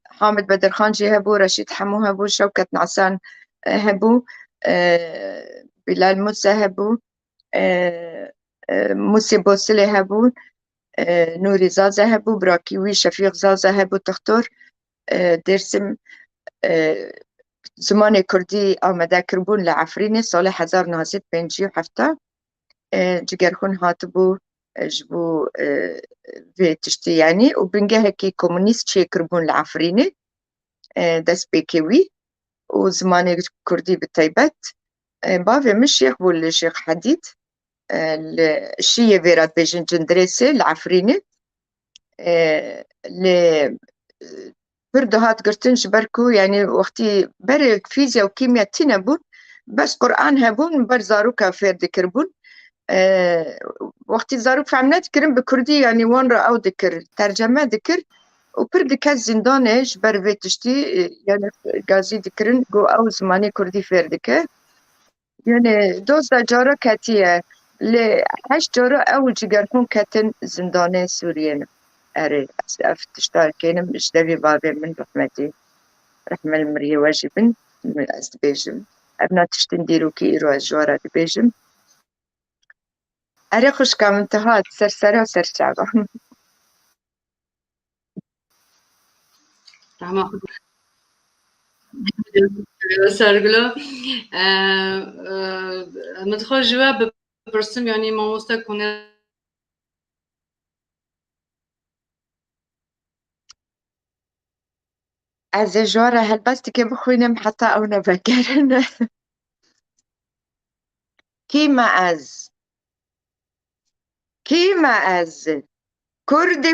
حامد بدرخان جي هبو رشيد حمو هبو شوكت نعسان هبو بلال موسى هبو موسى بوسلي هبو نوري زازا هبو براكيوي شفيق زازا هبو تختور درسم زمان كردي آمده كربون لعفريني سال 1957 جگرخون هاتبو جبو في تشتي يعني وبنجا هكي كومونيست شي كربون العفريني دس بيكوي وزمان كردي بالتيبت بافي مش شيخ بول شيخ حديد الشيء فيرات بيجن جندريسي العفريني ل بردو هات قرتن جبركو يعني وقتي بري فيزياء وكيمياء تنبون بس قرآن هبون برزاروكا فير ذكربون وقتی زاروک فهمنت کرم به کردی یعنی وان را او دکر ترجمه دکر و پر دکت زندانش بر ویتشتی یعنی گازی دکرن گو او زمانی کردی فر دکر یعنی دوست جارا کتیه ل 8 جارا او جگرکون کتن زندان سوریه اره افتشتار کنم اشتوی بابی من رحمتی رحمه المریه واجبن من از بیجم ابنا تشتن دیرو که ایرو از جوارا بیجم أري خوشكا منتهات سرسرة وسرشابة Tamam. Sergilo. متخوش جواب برسم يعني ما وسط كونه از جوارا هلبست که بخوینم حتی او نبکرن كيما از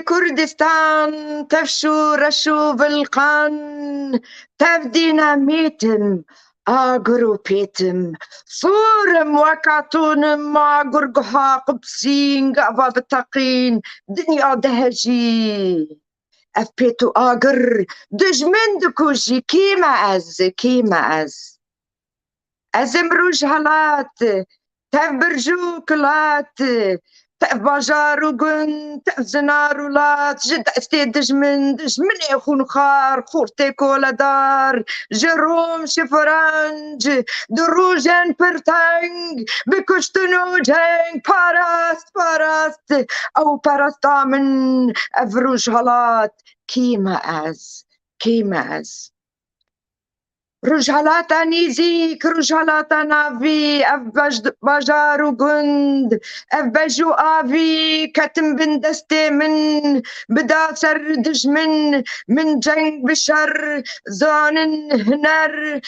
كردستان تفشو رشو بالقان تفدينا ميتم آقرو بيتم صورم وكاتونم آقر قحاق بسين قابا بتقين دنيا دهجي أفبيتو آقر دجمن دكوجي كيما از مروج هلات تفبرجو كلات تف باجار وقن تف زنار ولات جد استي دجمن يخون خار خورتي كولا دار جروم شفرنج دروجن برتنج بكشتنو جنگ باراست او پاراستا من افروج هلات كيما از رجالات نيزيك رجالات نافي اف باجار وقند اف بجو افي كتم بندستي من بدا سر دجمن من جنگ بشر زانن هنر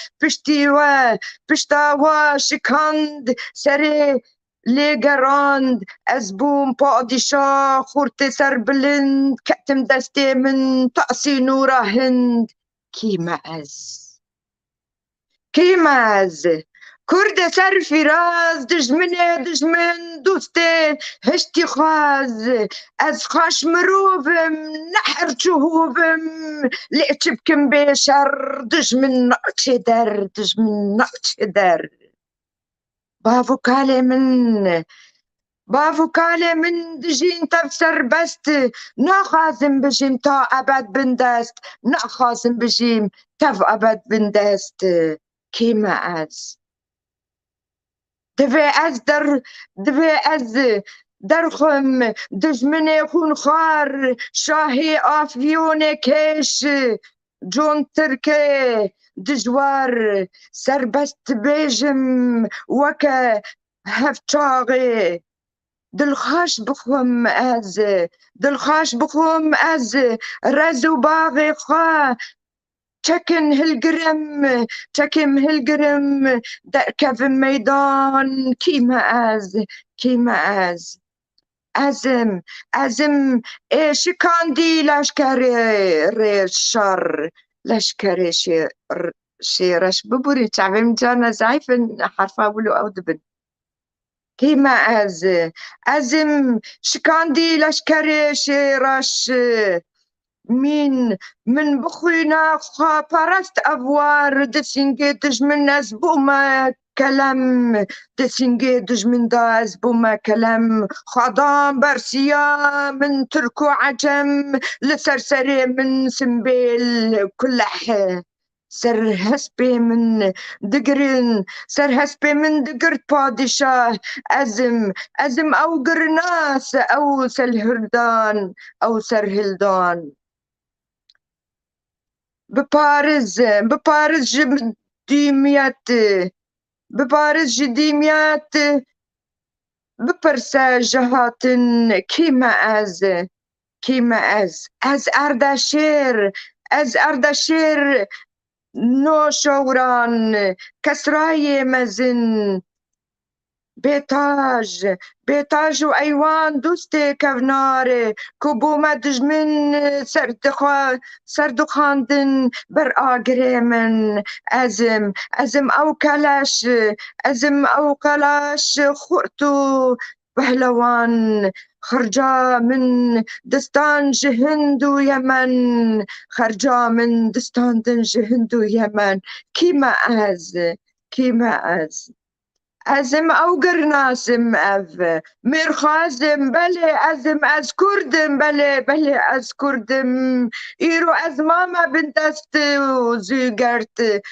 پشتاوا شکاند سري ليگراند از بوم پادشاه خورت سر بلند كتم دستي من تأسي نورا هند كيما از كرد سر فراز دجمن دوستي هشتي خواز از خاش مروفم نحر جهوفم لقيت بكم بشر دجمن نقش در بافو كالي من دجين تفسر بست ناخازم بجيم تا أبد بندست ناخازم بجيم تف أبد بندست كيما از دفي از درخم دجمني خون خار شاهي آفيوني كيش جون تركي دجوار سربست بيجم وكا هفچاغي دلخاش بخوم از رزو باغي خوا چکن هلگرم در کف میدان كيما از ازم شکاندی لشکر شر لشکر شیرش ببوری تعبیم جانا زعيف حرفا بلو او دبن كيما ازم شكاندي لشكر شيرش من بخوينا خا پرست افوار دسينجي دجمن از بوما كلام دسينجي دجمن داز بوما كلام خضام برسيا من تركو عجم لسرسري من سنبيل كلح سر هسبي من دقرت بادشاه أزم أو قرناس أو سرهلدان ببارز جديميات ببرسا جهاتن كيما از أردشير نو شوران كسراي مزن بيتاج وأيوان دوستي كفنار كوبوما دجمن سردخاندن بر آگريمن أزم أو كلاش خورتو بهلوان خرجا من دستان جهند ويمن كيما از أزم أو قرناسم أف مرخازم بلي أزم از كردم بلي از كردم إيرو أزماما بندست زيقرت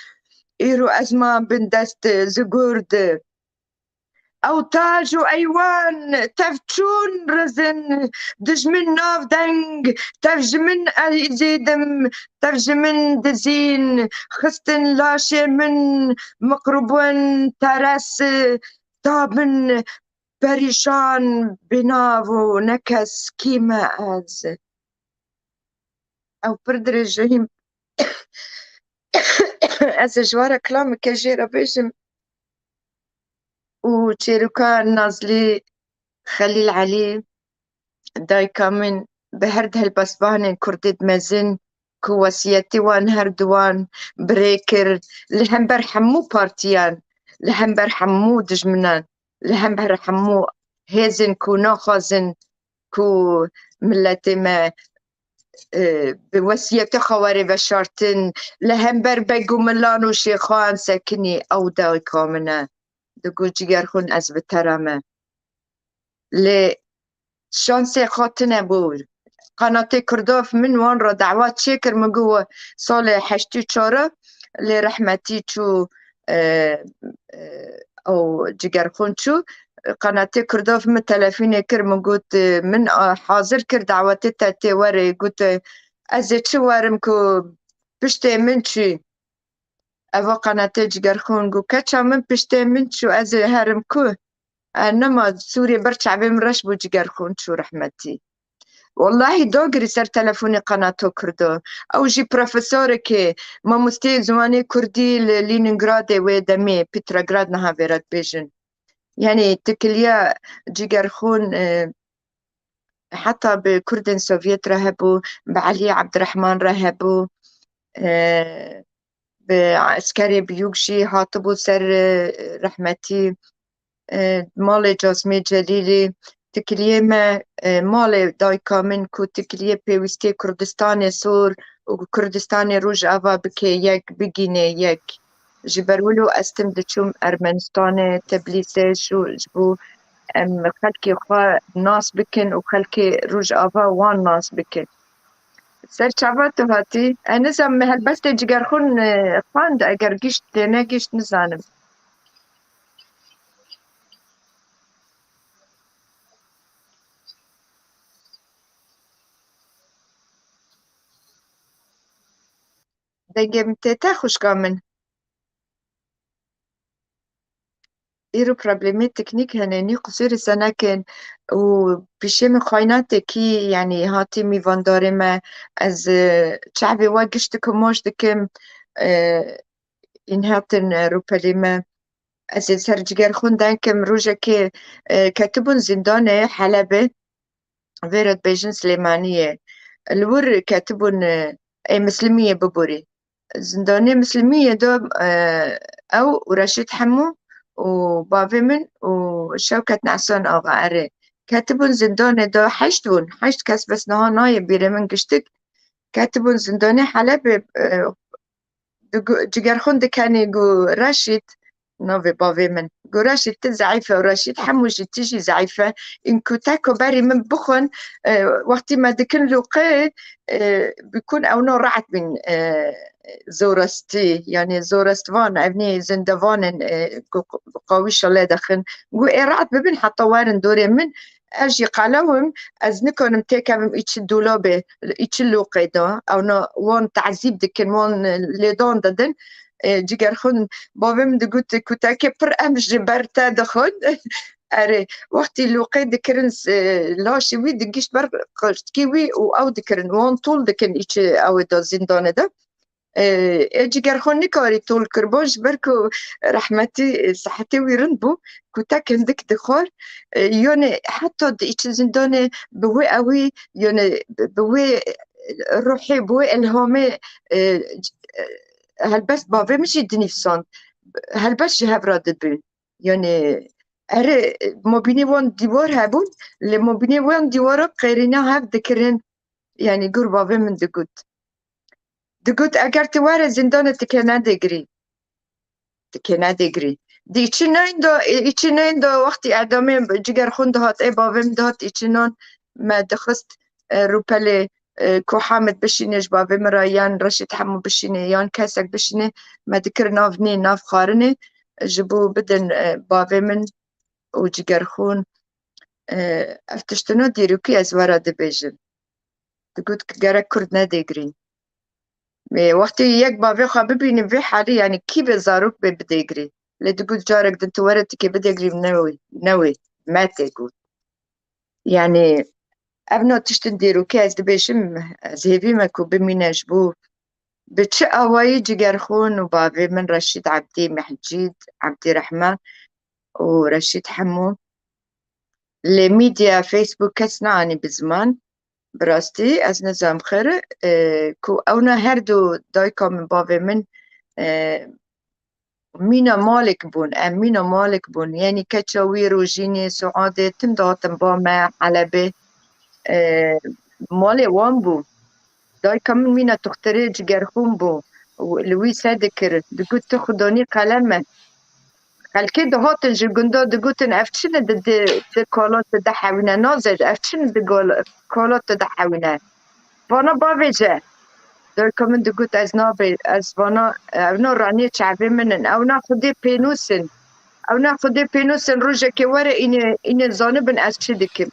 إيرو أزمام بندست زيقرد أو تاج وأيوان تفتشون رزن دجمن ناف دنگ تفجمن أزيدم تفجمن دزين خستن لاشي من مقربون ترس تابن بريشان بنافو نكس كيما از أو بردر جهيم از جوارا كلام كجيرا بيجم وشيروكان نازلي خليل علي دايكا من بهرد هالبسبانين كردد مزن كواسيتي وان هردوان بريكر لهم برحمو بارتيان لهم برحمو دجمنان لهم برحمو هيزن كو ناخازن كو ملتي ما بوسيتي خواري بشارتن لهم بربقو ملانو شيخان سكني او دايكا منا دقو جيگر خون از بترمه شانسي خاطنه بو قناة كردوف من وان را دعوات شكر مقوة صالة حشتي چارة لرحمتي چو او جگر خون چو قناة كردوف من تلفين كر مقوت من حاضر كر دعواتي تاتي وري قوت ازي چو ورم كو پشتي من چي اوا قناة جگر خون قو كچا من پشتي من چو ازي هرم كو انما سوري برچع بهم رش بو جگر خون چو رحمتي والله دوغري سر تلفوني قناته كردو او جي بروفيسور كي ما مستي زماني كردي لينينغراد ودمي بيتراغراد نها بيرات بيجن يعني تكليا جيجر خون حتى بكردن سوفيت رهبوا بعلي عبد الرحمن رهبوا بعسكري بيوكشي هاتبو سر رحمتي مال جاسمي جليلي تكلية ما مال دايكا من كو تكلية بيوستي كردستان سور وكردستان روج أفا بكي يك بجيني يك جبرولو أستم دچوم أرمنستان تبليسة شو جبو خلقي خوا ناس بكن وخلقي روج أفا وان ناس بكن سر چاواتو هاتي أنا زم هالبست جگر خون خواند اگر گشت نه گشت نزانم دنگم تيتا خوشگا من إيرو بروبليمي تكنيك هناني قصير سنكن وبشي خاينات كي يعني هاتي ميفان داري ما از شعبي واقشتكم موش دكم إن هاتن روبالي ما از سرجگر خون دانكم روجا كي كاتبون زندان حلبة فيرت بيجن سليمانية الور كاتبون أي مسلمية ببوري زندانية مسلمية دو أو ورشيد حمو وبابي من وشوكة نعسان آغا أري كاتبون زنداني دو حشت كاس بس نها نايب بيري من قشتك كاتبون زنداني حلب جگر خون دكاني قو رشيد نوفي بابي من قو رشيد زعيفة ورشيد حمو جي تيجي زعيفة إنكو تاكو باري من بخن وقت ما دكن لوقي بيكون أو نوع رعت من زورستي يعني زورستوان ابني زندوان قوي شلا دخن قو رعت ببن حتى وارن دوري من اجي قالوهم از نكون متاكم ايش الدولابه ايش اللوقي دا او نو وان تعذيب دكن وان ليدون ددن جگر خون بابم دقوت كوتاكي بر امش جبرتا دخون اري وقتي لوقي دكرن لاشي وي دقيش بر كيوي او دكرن وان طول دكن ايش او دا زندان دا جگر خون نکاری طول کرباش برکو رحمتي صحتي ويرنبو كوتاك عندك دخور يعني حتى ايش زندانه بوي قوي يعني بوي روحي بوي الهامي هالبس بابا مش يدني في صند هالبس جهاب راد بين يعني اري مبيني وان ديوار هابون لمبيني وان ديوار قيرينا هاب ذكرن يعني قر بابا من دقوت اگر تواره زندان تكنا دقري دي ايچنين دو وقتي اعدامي جگر خون دهات اي بابم دهات ايچنان ما دخست روپله كو حامد بشينيش بابم رايان رشيد حمو بشيني يان كاسك بشيني ما ذكر نافني ناف خارني جبو بدن بابمن وجگر خون افتشتنو ديروكي ازوارا دبيجن دقوت كجارك كرد ندقري وقتی یک باوی خواه ببینیم وی حالی یعنی کی به زاروک به بدگری لدگو جارک دن تو ورد که بدگریم نوی ماته گود یعنی ابنا تشتن دیرو که از دبیشم از هیوی مکو بمینش بو به چه آوایی جگر خون و باوی من رشید عبدی محجید عبدی رحمن و رشید حمو لميديا فيسبوك كسناني بزمان براستي از نظام خير كو اونا هردو دايكا من بابي من مينا مالك بون يعني كتشاوي روجيني سعادة تمداتم باما حلبة مالي وان بو دايكا من مينا تختري جگر خون بو ولوي سادكر دقوت تخدوني قلمه خلكي دهاتن جلجندا دقوتن افتشن د كولات دحاونا نازل افتشن د كولات دحاونا وانا بابجا دو كمان دقوت از نابي از وانا اونا راني شعبي منن او ناخدي بينوسن او ناخدي بينوسن روجا كوارا إني زانبن از شدكم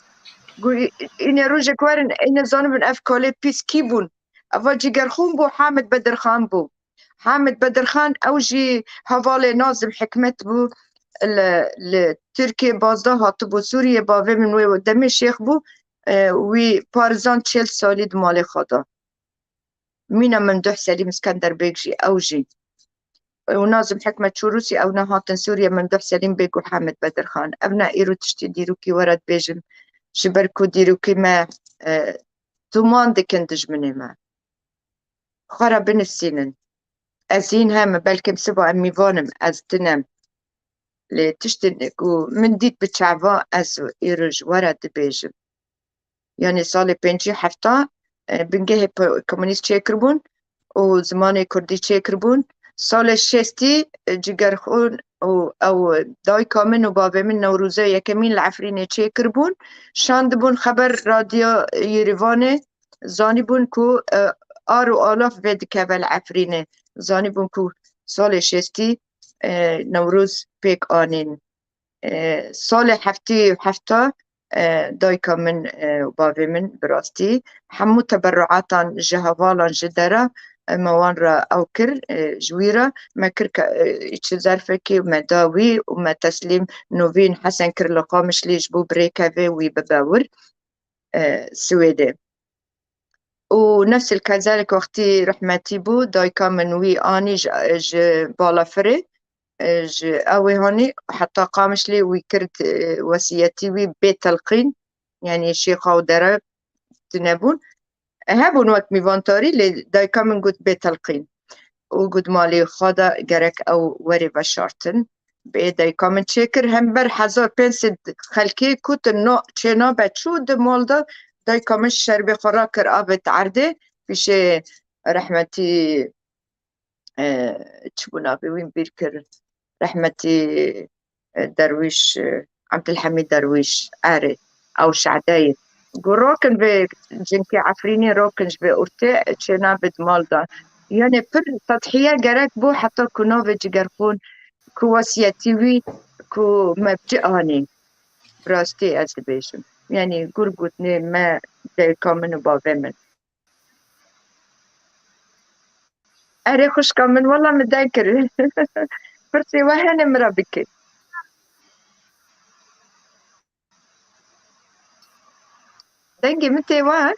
إني روجا كوارا إني زانبن اف كولي بيس كيبون افا جيگر بو حامد بدرخان بو حامد بدرخان اوجي هوالي نازم حكمت بو لتركيا بازدا هاتو بو سوريا باوه من وی دمي شيخ بو وی بارزان 40 سالي دمالي خدا مينا ممدوح سليم اسكندر بيكجي اوجي ونازم حكمة شروسي او نهاتن سوريا ممدوح سليم بيك وحامد بدرخان ابنا ايرو تشتي ديروكي ورد بيجم شبركو ديروكي ما تومان دكندج مني ما خرابن السنن ازين هم بلكم سبا اميفانم از تنم لتشتنكو من ديت بتشعبا از ايرج ورد بيجم يعني سالي بينجي حفتا بنجه كومونيست شكربون و زماني كردي شكربون سال شستي جگرخون او داي كامن و بابا من نوروزه يكمين العفريني شكربون شاندبون خبر راديو يريفاني زانيبون كو آرو آلاف بيد كابل عفريني زانيبون كو سال شستي نوروز بيك آنين سال حفتا دايكا من وبابي من براستي حمو تبرعاتان جهوالان جدرا موان را اوكر جويرة ما كرك اتش زرفكي وما داوي وما تسليم نوفين حسن كرلقا مش ليش بو بريكافي وي بباور سويدي ونفس الكذلك وقتي رحمتي بو دايكا من وي اني بالافري اوي هوني حتى قامش لي ويكرت وصيتي وي بيت تلقين يعني شيخة ودرب تنبون هابون وقت ميفانتاري لي دايكا من قد بيت تلقين وقد مالي خادا جرك او وري بشارتن بي دايكا من شكر هم بر حزار بنسد خلكي كوت النوع چنا بچو دمال دا دايكا من شربي خراكر آبت عرده بيش رحمتي تشبونا بوين بيركر رحمتي درويش عبد الحميد درويش آري أو شعدايد روكن بجنكي عفريني روكنش بأورتي تشينا بدمالدا يعني بر تضحية جرك بو حتى كنوف جرخون كو وسياتيوي كو مبجئاني براستي از بيشم يعني قرقوتني ما دايكا من بابمن أري خوش كامن والله متذكر فرسي وهن مرابكي دنگي متى وان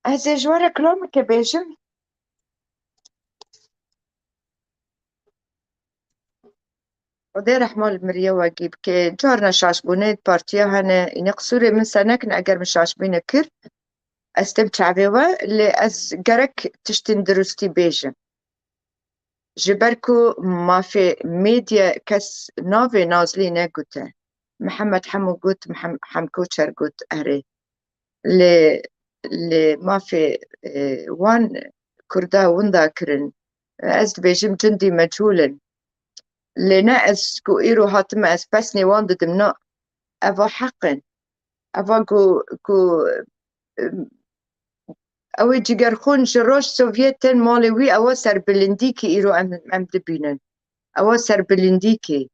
هذا جوارا كلام كبيجم ودي رحمة المريا واجيب كي جارنا شاشبوني بارتيا هنا ينقصوري من سنة أجر مش عاشبين كر استمتع بيوا اللي از جرك تشتن درستي بيجم جبركو ما في ميديا كس نافي نازلين قوته محمد حمو قوت حمكوشر قوت أهري اللي ما في وان كردا ونداكرن از بيجم جندي مجهولا اللي ناس كو إيرو هاتم از بسني واند دمنا أفا حقا أفا كو اوي جيگرخون جروش سوفيتن مالي وي او سر بلنديكي ايرو ام دبينن او سر بلنديكي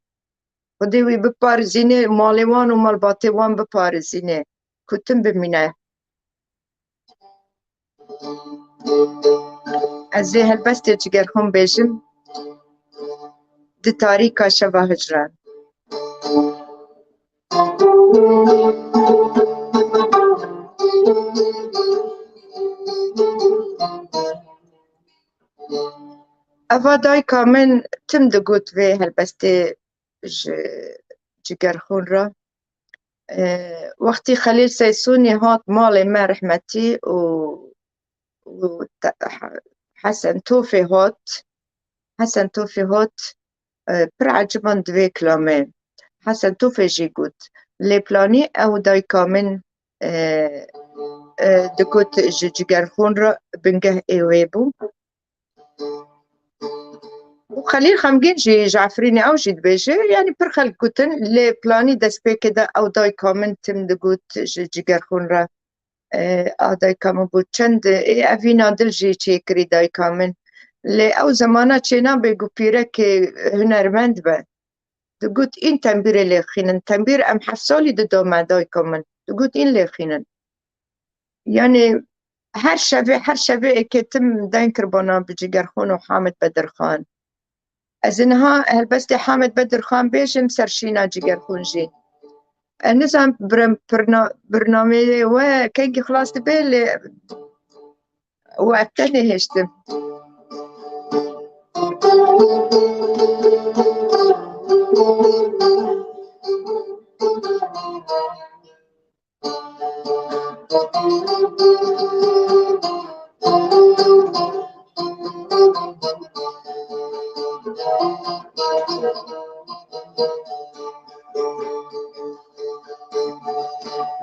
خدي وي ببارزيني مالي وان ومال باتي وان ببارزيني كتم بمينه ازي هالبستي جيگرخون بيجم دي تاريكا شبه هجران أفا دايكا من تم دقوت في هالبستي جيگرخون را وقتي خليل سيسوني هات مالي ما رحمتي و حسن توفي هات برعجبان دوي كلامي حسن توفي جيگوت لي بلاني أو دايكا من دكوت جيجر خون را بنجه إيويبو وخليل خمجين جي جعفريني أو جي دبيجي يعني برخل كوتن لي بلاني دسبي كده أو داي كومنتم دكوت جيجر خون را داي كامن بو چند أفينا دل جي چيكري داي كامن لي أو زمانا چينا بيگو بيره كي هنرمند با دقوت إن تنبير اللي خينن تنبير أم حفصالي دو ما داي كمان دقوت إن اللي خينن يعني هر شبه كتم داين كربانا بجيگر خون وحامد بدر خان از انها هلبست حامد بدر خان بيجم سرشينا جيگر خون جي النظام برنامج و كيجي خلاص تبيل وقتني هشتم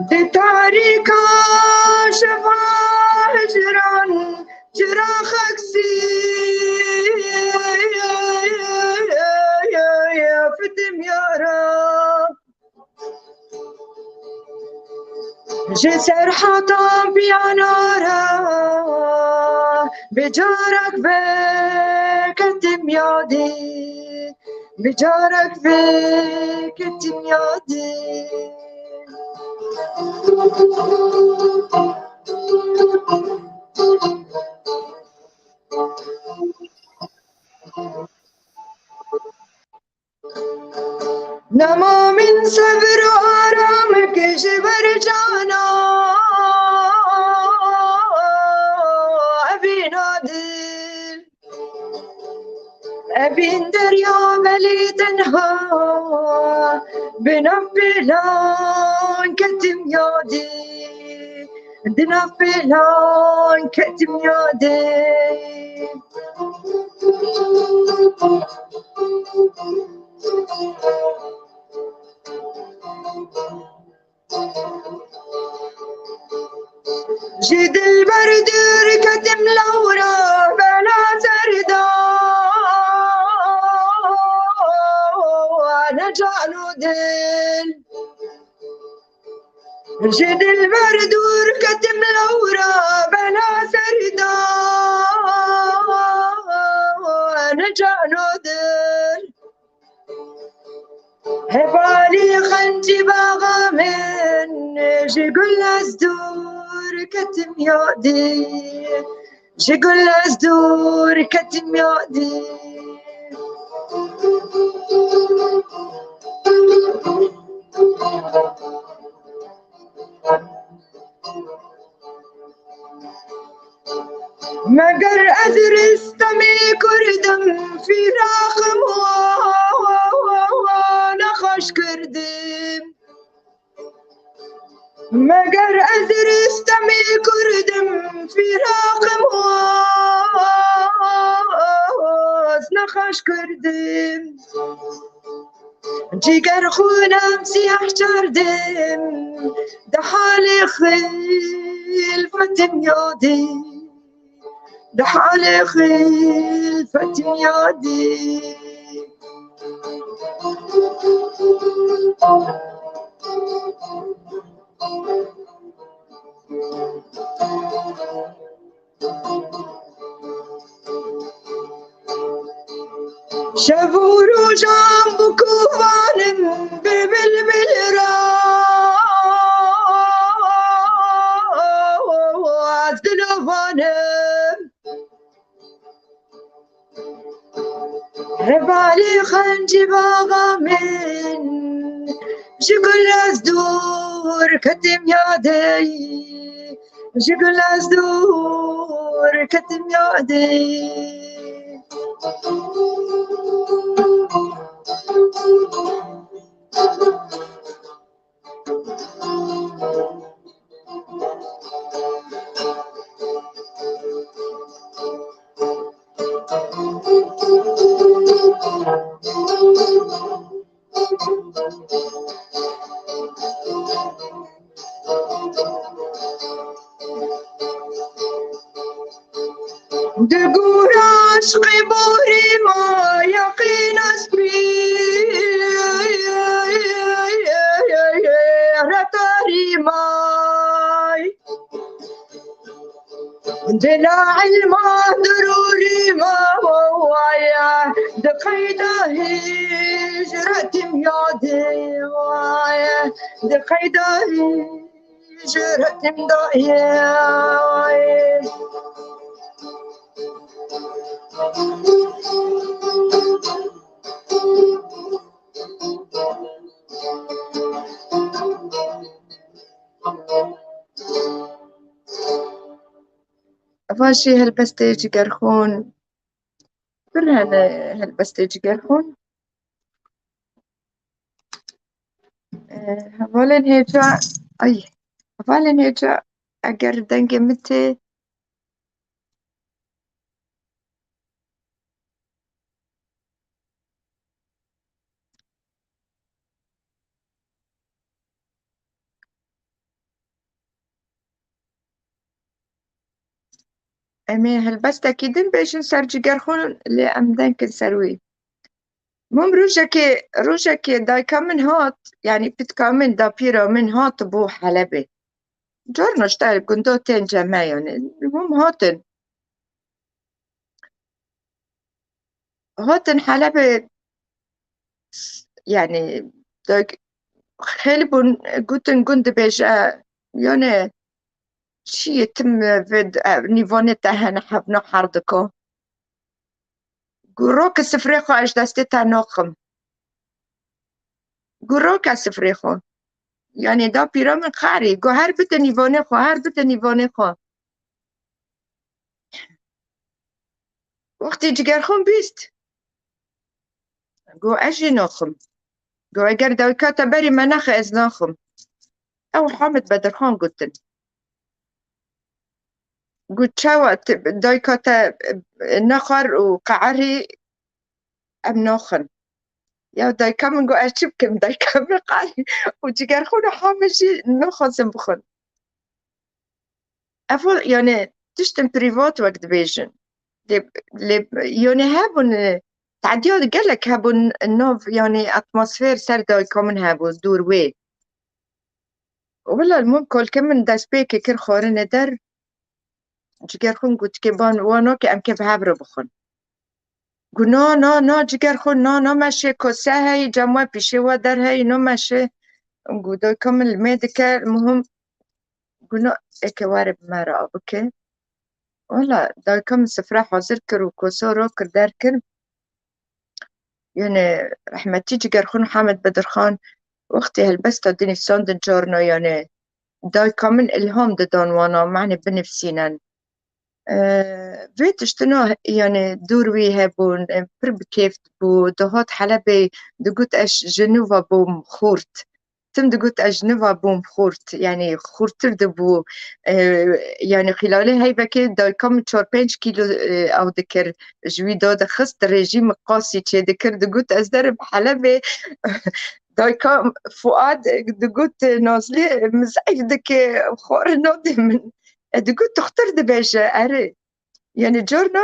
دي تاريكا شفا هجران جراخك يا فتم يا رب جسر حطام بيانارا بجارك بكتم يادي بجارك بكتم يادي نما من صبر آرامك جبر جانا أبي نادل أبي دريا ملي تنهى بنبلان كتم يادي بنبلان كتم يادي جد البرد ركتم لورا بلا زردا وانا جالودين جد البرد ركتم لورا بلا زردا وانا جالودين هبالي خنجي باغا من جيقول أزدور كتم يادي جيقول أزدور كتم يادي مگر أدرستمي كردم في راخم نخوش كردم مگر أدرستمي كردم في راخم نخوش كردم جيگر خونم سياح کردم ده حال خلفتم یادی ده حال خلفتم یادی شب و روزم بکوبانم به بلبل راز دلوانم هبالي خنجي باغا من شكل از دور كتم يادي شكل از دور كتم يادي دگور عشق بوری ما یقین است رتاری مای دل علما ضروری ما وایا دقیده هجرتم یادی وایا دقیده هجرتم دایی فاشي هالبستة جرخون برهن هالبستة جرخون هفالن هيجا أي هفالن هيجا أجر دنج متى أمي هالبستة كيدن بيشن سر جرخون اللي أم دنك سروي مم روجك داي كمن هات يعني بتكمن دا بيرا من هات بو حلبي جرنا اشتغل كنتو تين جماعين المهم هاتن حلبي يعني داك خلبون قوتن قند بيجا يعني شي يتم فيد نيفونيتا هنا حبنا حردكو قروك السفريخو اش دستيتا نوخم قروك السفريخو يعني دا بيرا من خاري قو هر بتا نيفونيخو هر بتا نيفونيخو وقتی جگرخون بیست قو اجي نوخم قو اگر دوكاتا بري مناخ از نوخم او حامد بدرخان قلتن قلت شاوة دوكاتا نخر وقعري ام نوخن يا دايكا من قو اشبكم دايكا من قاري وجگرخون حامشي نوخن بخون افول يعني تشتم بريفات وقت بيجن يعني هابون تعديات قال لك هابون النوف يعني اتموسفير سر دايكا من هابو دور وي والله المهم كل كم من داس بيكي كر خورن در جگرخون قلت كبان وانا كأم كيف هابر بخون قل نا جگرخون نا ماشي كسه هاي جموع بيشي ودر هاي نو ماشي قل داي كمل الميديكال المهم قلنا اكي وارب مرا اوكي والله داي كمل سفرة حاضر كر وكسو رو كر در كر يعني رحمتي جگرخون محمد بدرخان وقتي هالبستا ديني ساندن جارنا يعني داي كمل الهام ددان وانا معني بنفسينا فيت اشتنو يعني دور وي هبون برب كيف بو دهات حلبي دقوت اش جنوبا بوم خورت تم دقوت اش جنوبا بوم خورت يعني خورتر دبو يعني خلال هاي بكي دا كم 4-5 كيلو او دكر جوي داد خست رجيم قاسي تشي دكر دقوت از درب حلبي دا كم فؤاد دقوت نازلي مزعج دك خور نادي من دقوت تختار دباجة أري يعني جورنا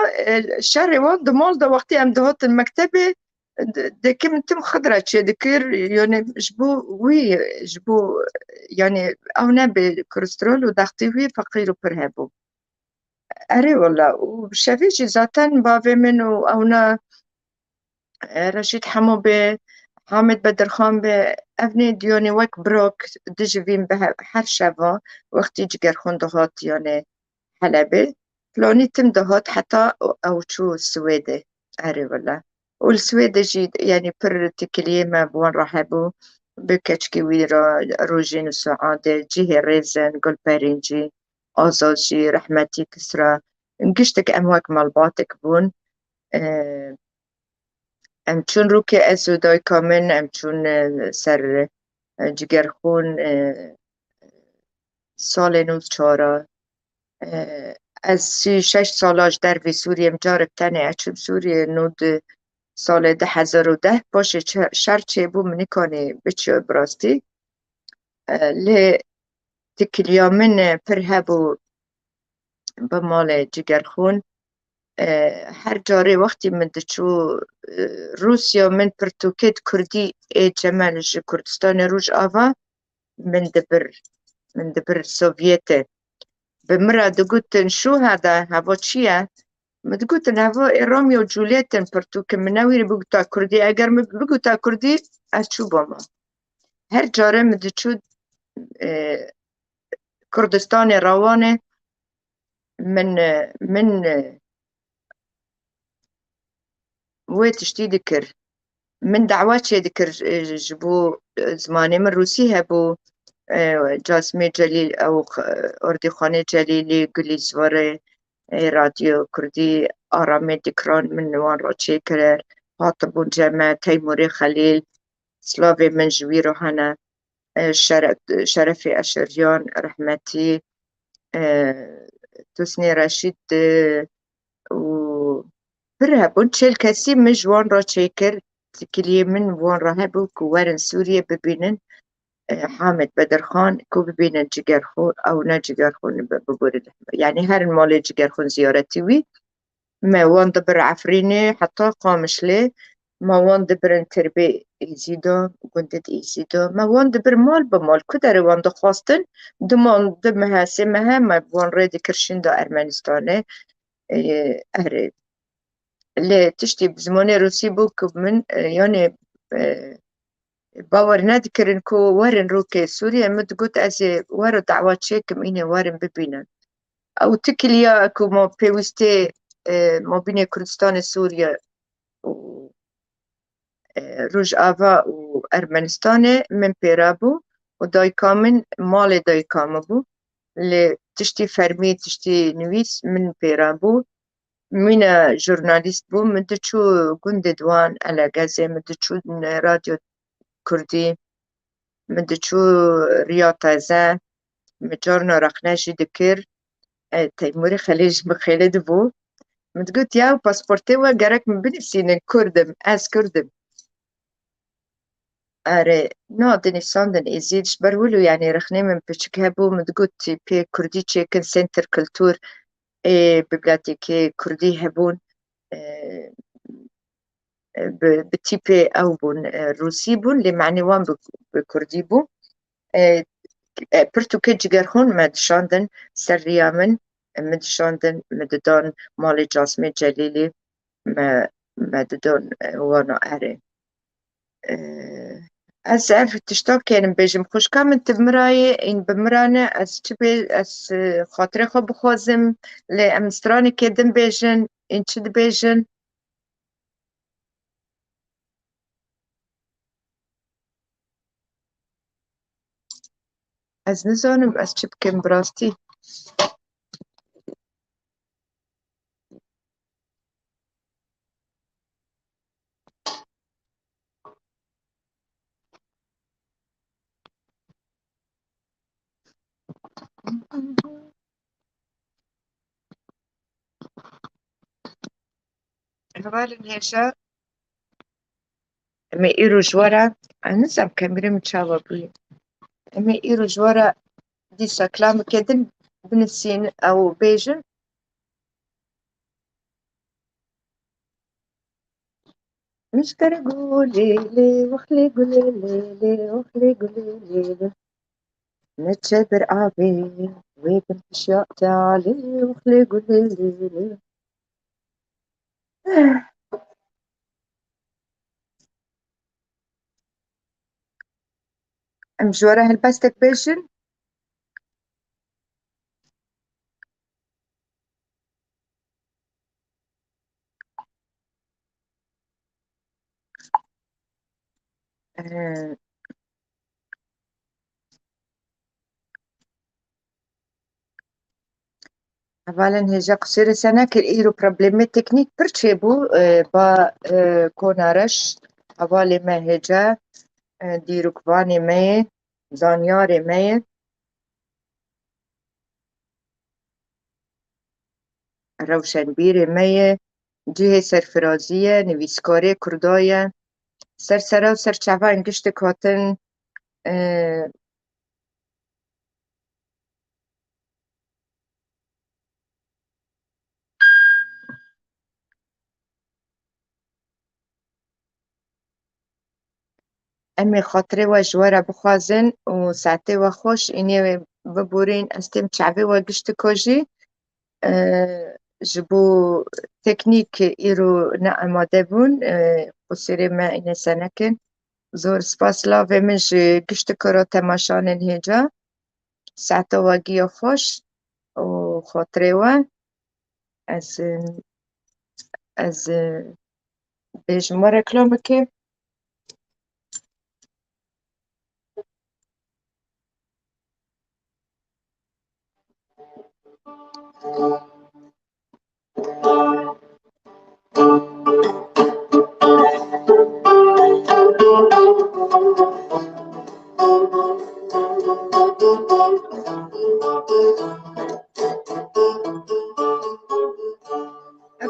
الشهر وان دمال دا وقتي أم دهات المكتبة كم تم خضرة شي دكير يعني جبو يعني أونا بكوليسترول وضغطي وي فقير وبرهبو أري والله وشافيش ذاتا بافي منو أونا رشيد حمو حامد بدرخان بأفني ديوني وك بروك دجفين بها حر شفا وقتي جگرخون دهات يعني حلبي فلاني تم دهات حتى أو شو السويدة أري والله والسويدة جي يعني بر تكليه ما بوان رحبو بكتشكي ويرا روجين وسعادة جيه ريزن قل بارينجي آزاجي رحمتي كسرى نقشتك أمواك مالباتك بون ام چون رو که ازو دای کامن ام چون سر جگرخون سال 94 از 36 سالاش در وی سوریه مجارب تنه اچم سوریه نود سال 2010 باشه شرچه بو منی کانه بچه براستی لی تکلیا من پر هبو بمال جگرخون هر جاره وقتی من دچو روسیا من پرتوکت کردی جمالش کردستان روش آوا من دبر سوفيتي بمرة دقوتن شو هذا هوا چيا مدقوتن هوا روميو جوليتن برتوك مناوير بقوتا كردي اگر بقوتا كردي اشو بما هر جاره مدچو كردستان روانه من ويتشتي ذكر من دعوات ذكر جبو زماني من روسي هبو جاسمي جليل او اردي خانه جليلي قلي زوره راديو كردي آرامي دكران من وان را چكر هاتبون جمع تيموري خليل سلافي من جويرو هنا شرفي أشريان رحمتي تسني رشيد و برها بونشل كسي مجوان را چكر تكلي من وان راهبو كوارن سوريا ببينن حامد بدرخان كو ببينن جگرخون او نه جگرخون ببورد يعني هر المال جگرخون زيارتي وي ما وان دبر عفريني حتى قامش لي ما وان دبر تربي يزيدو قندت يزيدو ما وان دبر مال بمال كدر وان دخواستن دمان دمها سمها ما وان ريدي كرشين دا أرمنستاني أهري اللي تشتي بزماني روسي بوك من يعني باور نذكر إنكو ورن روكي سوريا متقول أزي ورا دعوات شيكم إني ورن ببينا أو تكليا أكو ما بيوستي ما بين كردستان سوريا و روج آوا و أرمنستان من بيرابو و داي كامن مال داي كامبو اللي تشتي فرمي تشتي نويس من بيرابو مينا جورناليست بو مدتشو قند دوان على غازي مدتشو راديو كردي مدتشو رياضة مجارنا رقناشي دكر تيموري خليج بخيلد بو متقولت ياو باسبورتي وقرك من بنفسين كردم از كردم اره نادني ساندن ازيدش برولو يعني رخني من بشكهبو متقولت بي كردي تشيكن سنتر كلتور ببلاتيكي كردي هبون بتيبي او بون روسي بون اللي معني وان بكردي بون برتوكي جگرخون مدشاندن سريامن مدشاندن مددان مالي جاسمي جليلي مددون وانا اري از عرف تشتاق كان بيجم خوش كامن تبمراي ان بمرانه از تبي از خاطر خو بخوزم لامستراني كدم بيجن ان چد بيجن از نزانم از چه بكم براستي الغالب هيشا ما إيرو جوارا نزم كاميرا متشاوى بوي ما إيرو جوارا دي ساكلام كدن بنسين أو بيجن مش كرا قولي لي وخلي قولي لي وخلي قولي لي نتشبر عابي ويبن أشياء تعالي وخلي قولي لي أم جوارا هلبستك بيجن أولا هجا قصير سنة كإيرو بروبليمي تكنيك برشيبو با كونارش أولي ما هجا ديرو كباني مي زانياري مي روشنبيري مي جهة سرفرازية نويسكاري كردايا سرسرا و سرچاوا انگشت کاتن امی خاطره و جواره بخوازن و ساعته و خوش اینی ببورین استم چعبه و گشت کجی جبو تکنیک ایرو نه اماده بون قصیره ما اینه سنکن زور سپاس لاوه من جی گشت کرا تماشانن هیجا ساعته و گیا خوش و خاطره و از بیجمه رکلامه که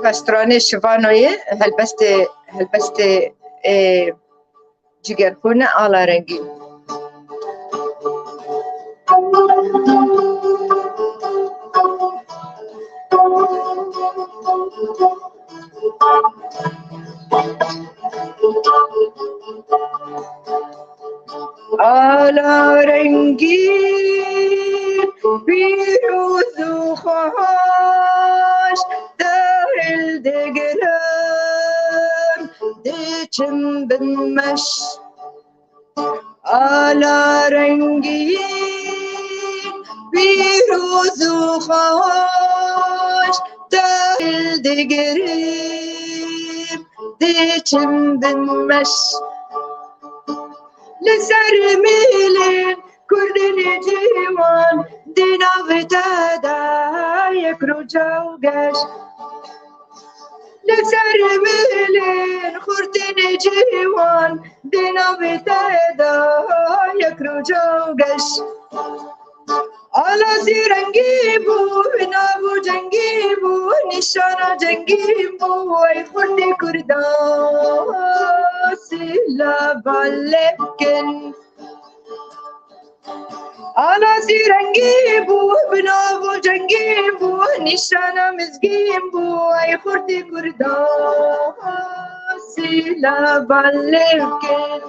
بسترانه شوانویه هلبسته جگرخونه آلا رنگی آلا رنگی بیروز و خوش دهل دگرم دیچم بمش آلا رنگی بیروز و خوش دهل دگرم دیچم بمش لسر میلین کردن جیوان دینا ویتادا یک رو جوگش لسر میلین کردن جیوان دینا ویتادا یک رو جوگش آلا زیرنگی بو نابو جنگی بو نشانا جنگی بو ای خردی کردان سیلا بالکن آلا زیرنگی بو نابو جنگی بو نشانا مزگیم بو ای خردی کردان سیلا بالکن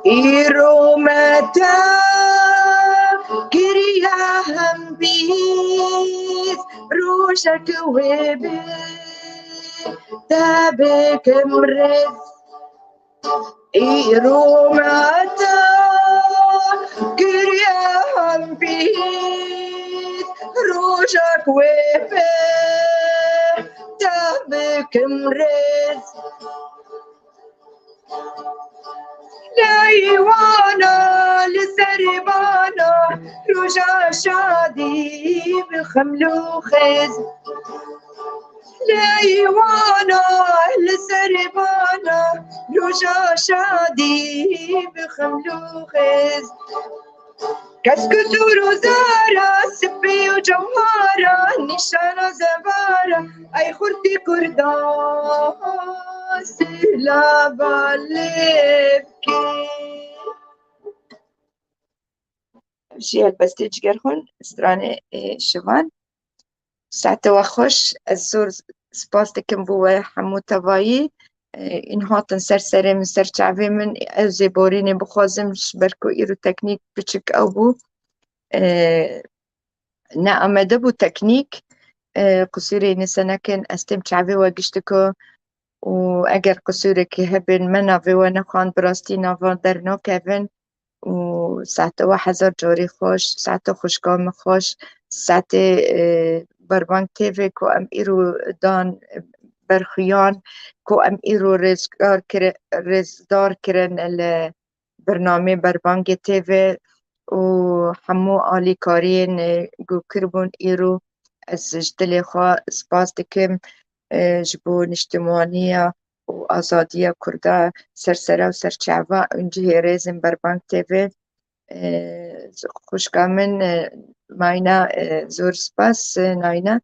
ایرو متا گریه هم بیز روشک و بی تبکم رز ایرو متا گریه هم بیز روشک و بی تبکم رز لایوانا لسربانا رجا شادي بخملو خز لایوانا لسربانا رجا شادي بخملو خز كسكتو روزارا سبي وجوهارا نشانا زبارا اي خرتي كردان سهلا بالبكي شي هلبستي جگرخون استرانه شوان ساعته و خوش از زور سپاس دکم بو حمو توایی این هاتن سر من سر چعوه من از زیبارین بخوازم برکو ایرو تکنیک بچک او بو نه آمده بو تکنیک قصيري نسنكن استم چعوه و گشتکو و اگر قصيري که هبن مناوه و نخوان براستی ناوان در ناکوین و ساعت و هزار جاری خوش ساعت خوشگام خوش ساعت بربانک تیوی که ام ایرو دان برخیان که ام ایرو رزدار کرن برنامه بربانک تیوی و همو آلی کارین گو کربون ایرو از جدل خواه سپاس دکم جبو نشتمانیه و آزادی کرده سرسره و سرچعوه اونجه ریزم بربانک تیوی خوشگامن ماینا زور سپاس ناینا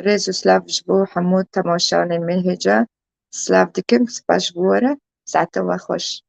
ریز و سلاف جبو حمود تماشان من هجا سلاف دکم سپاس بواره ساعت و خوش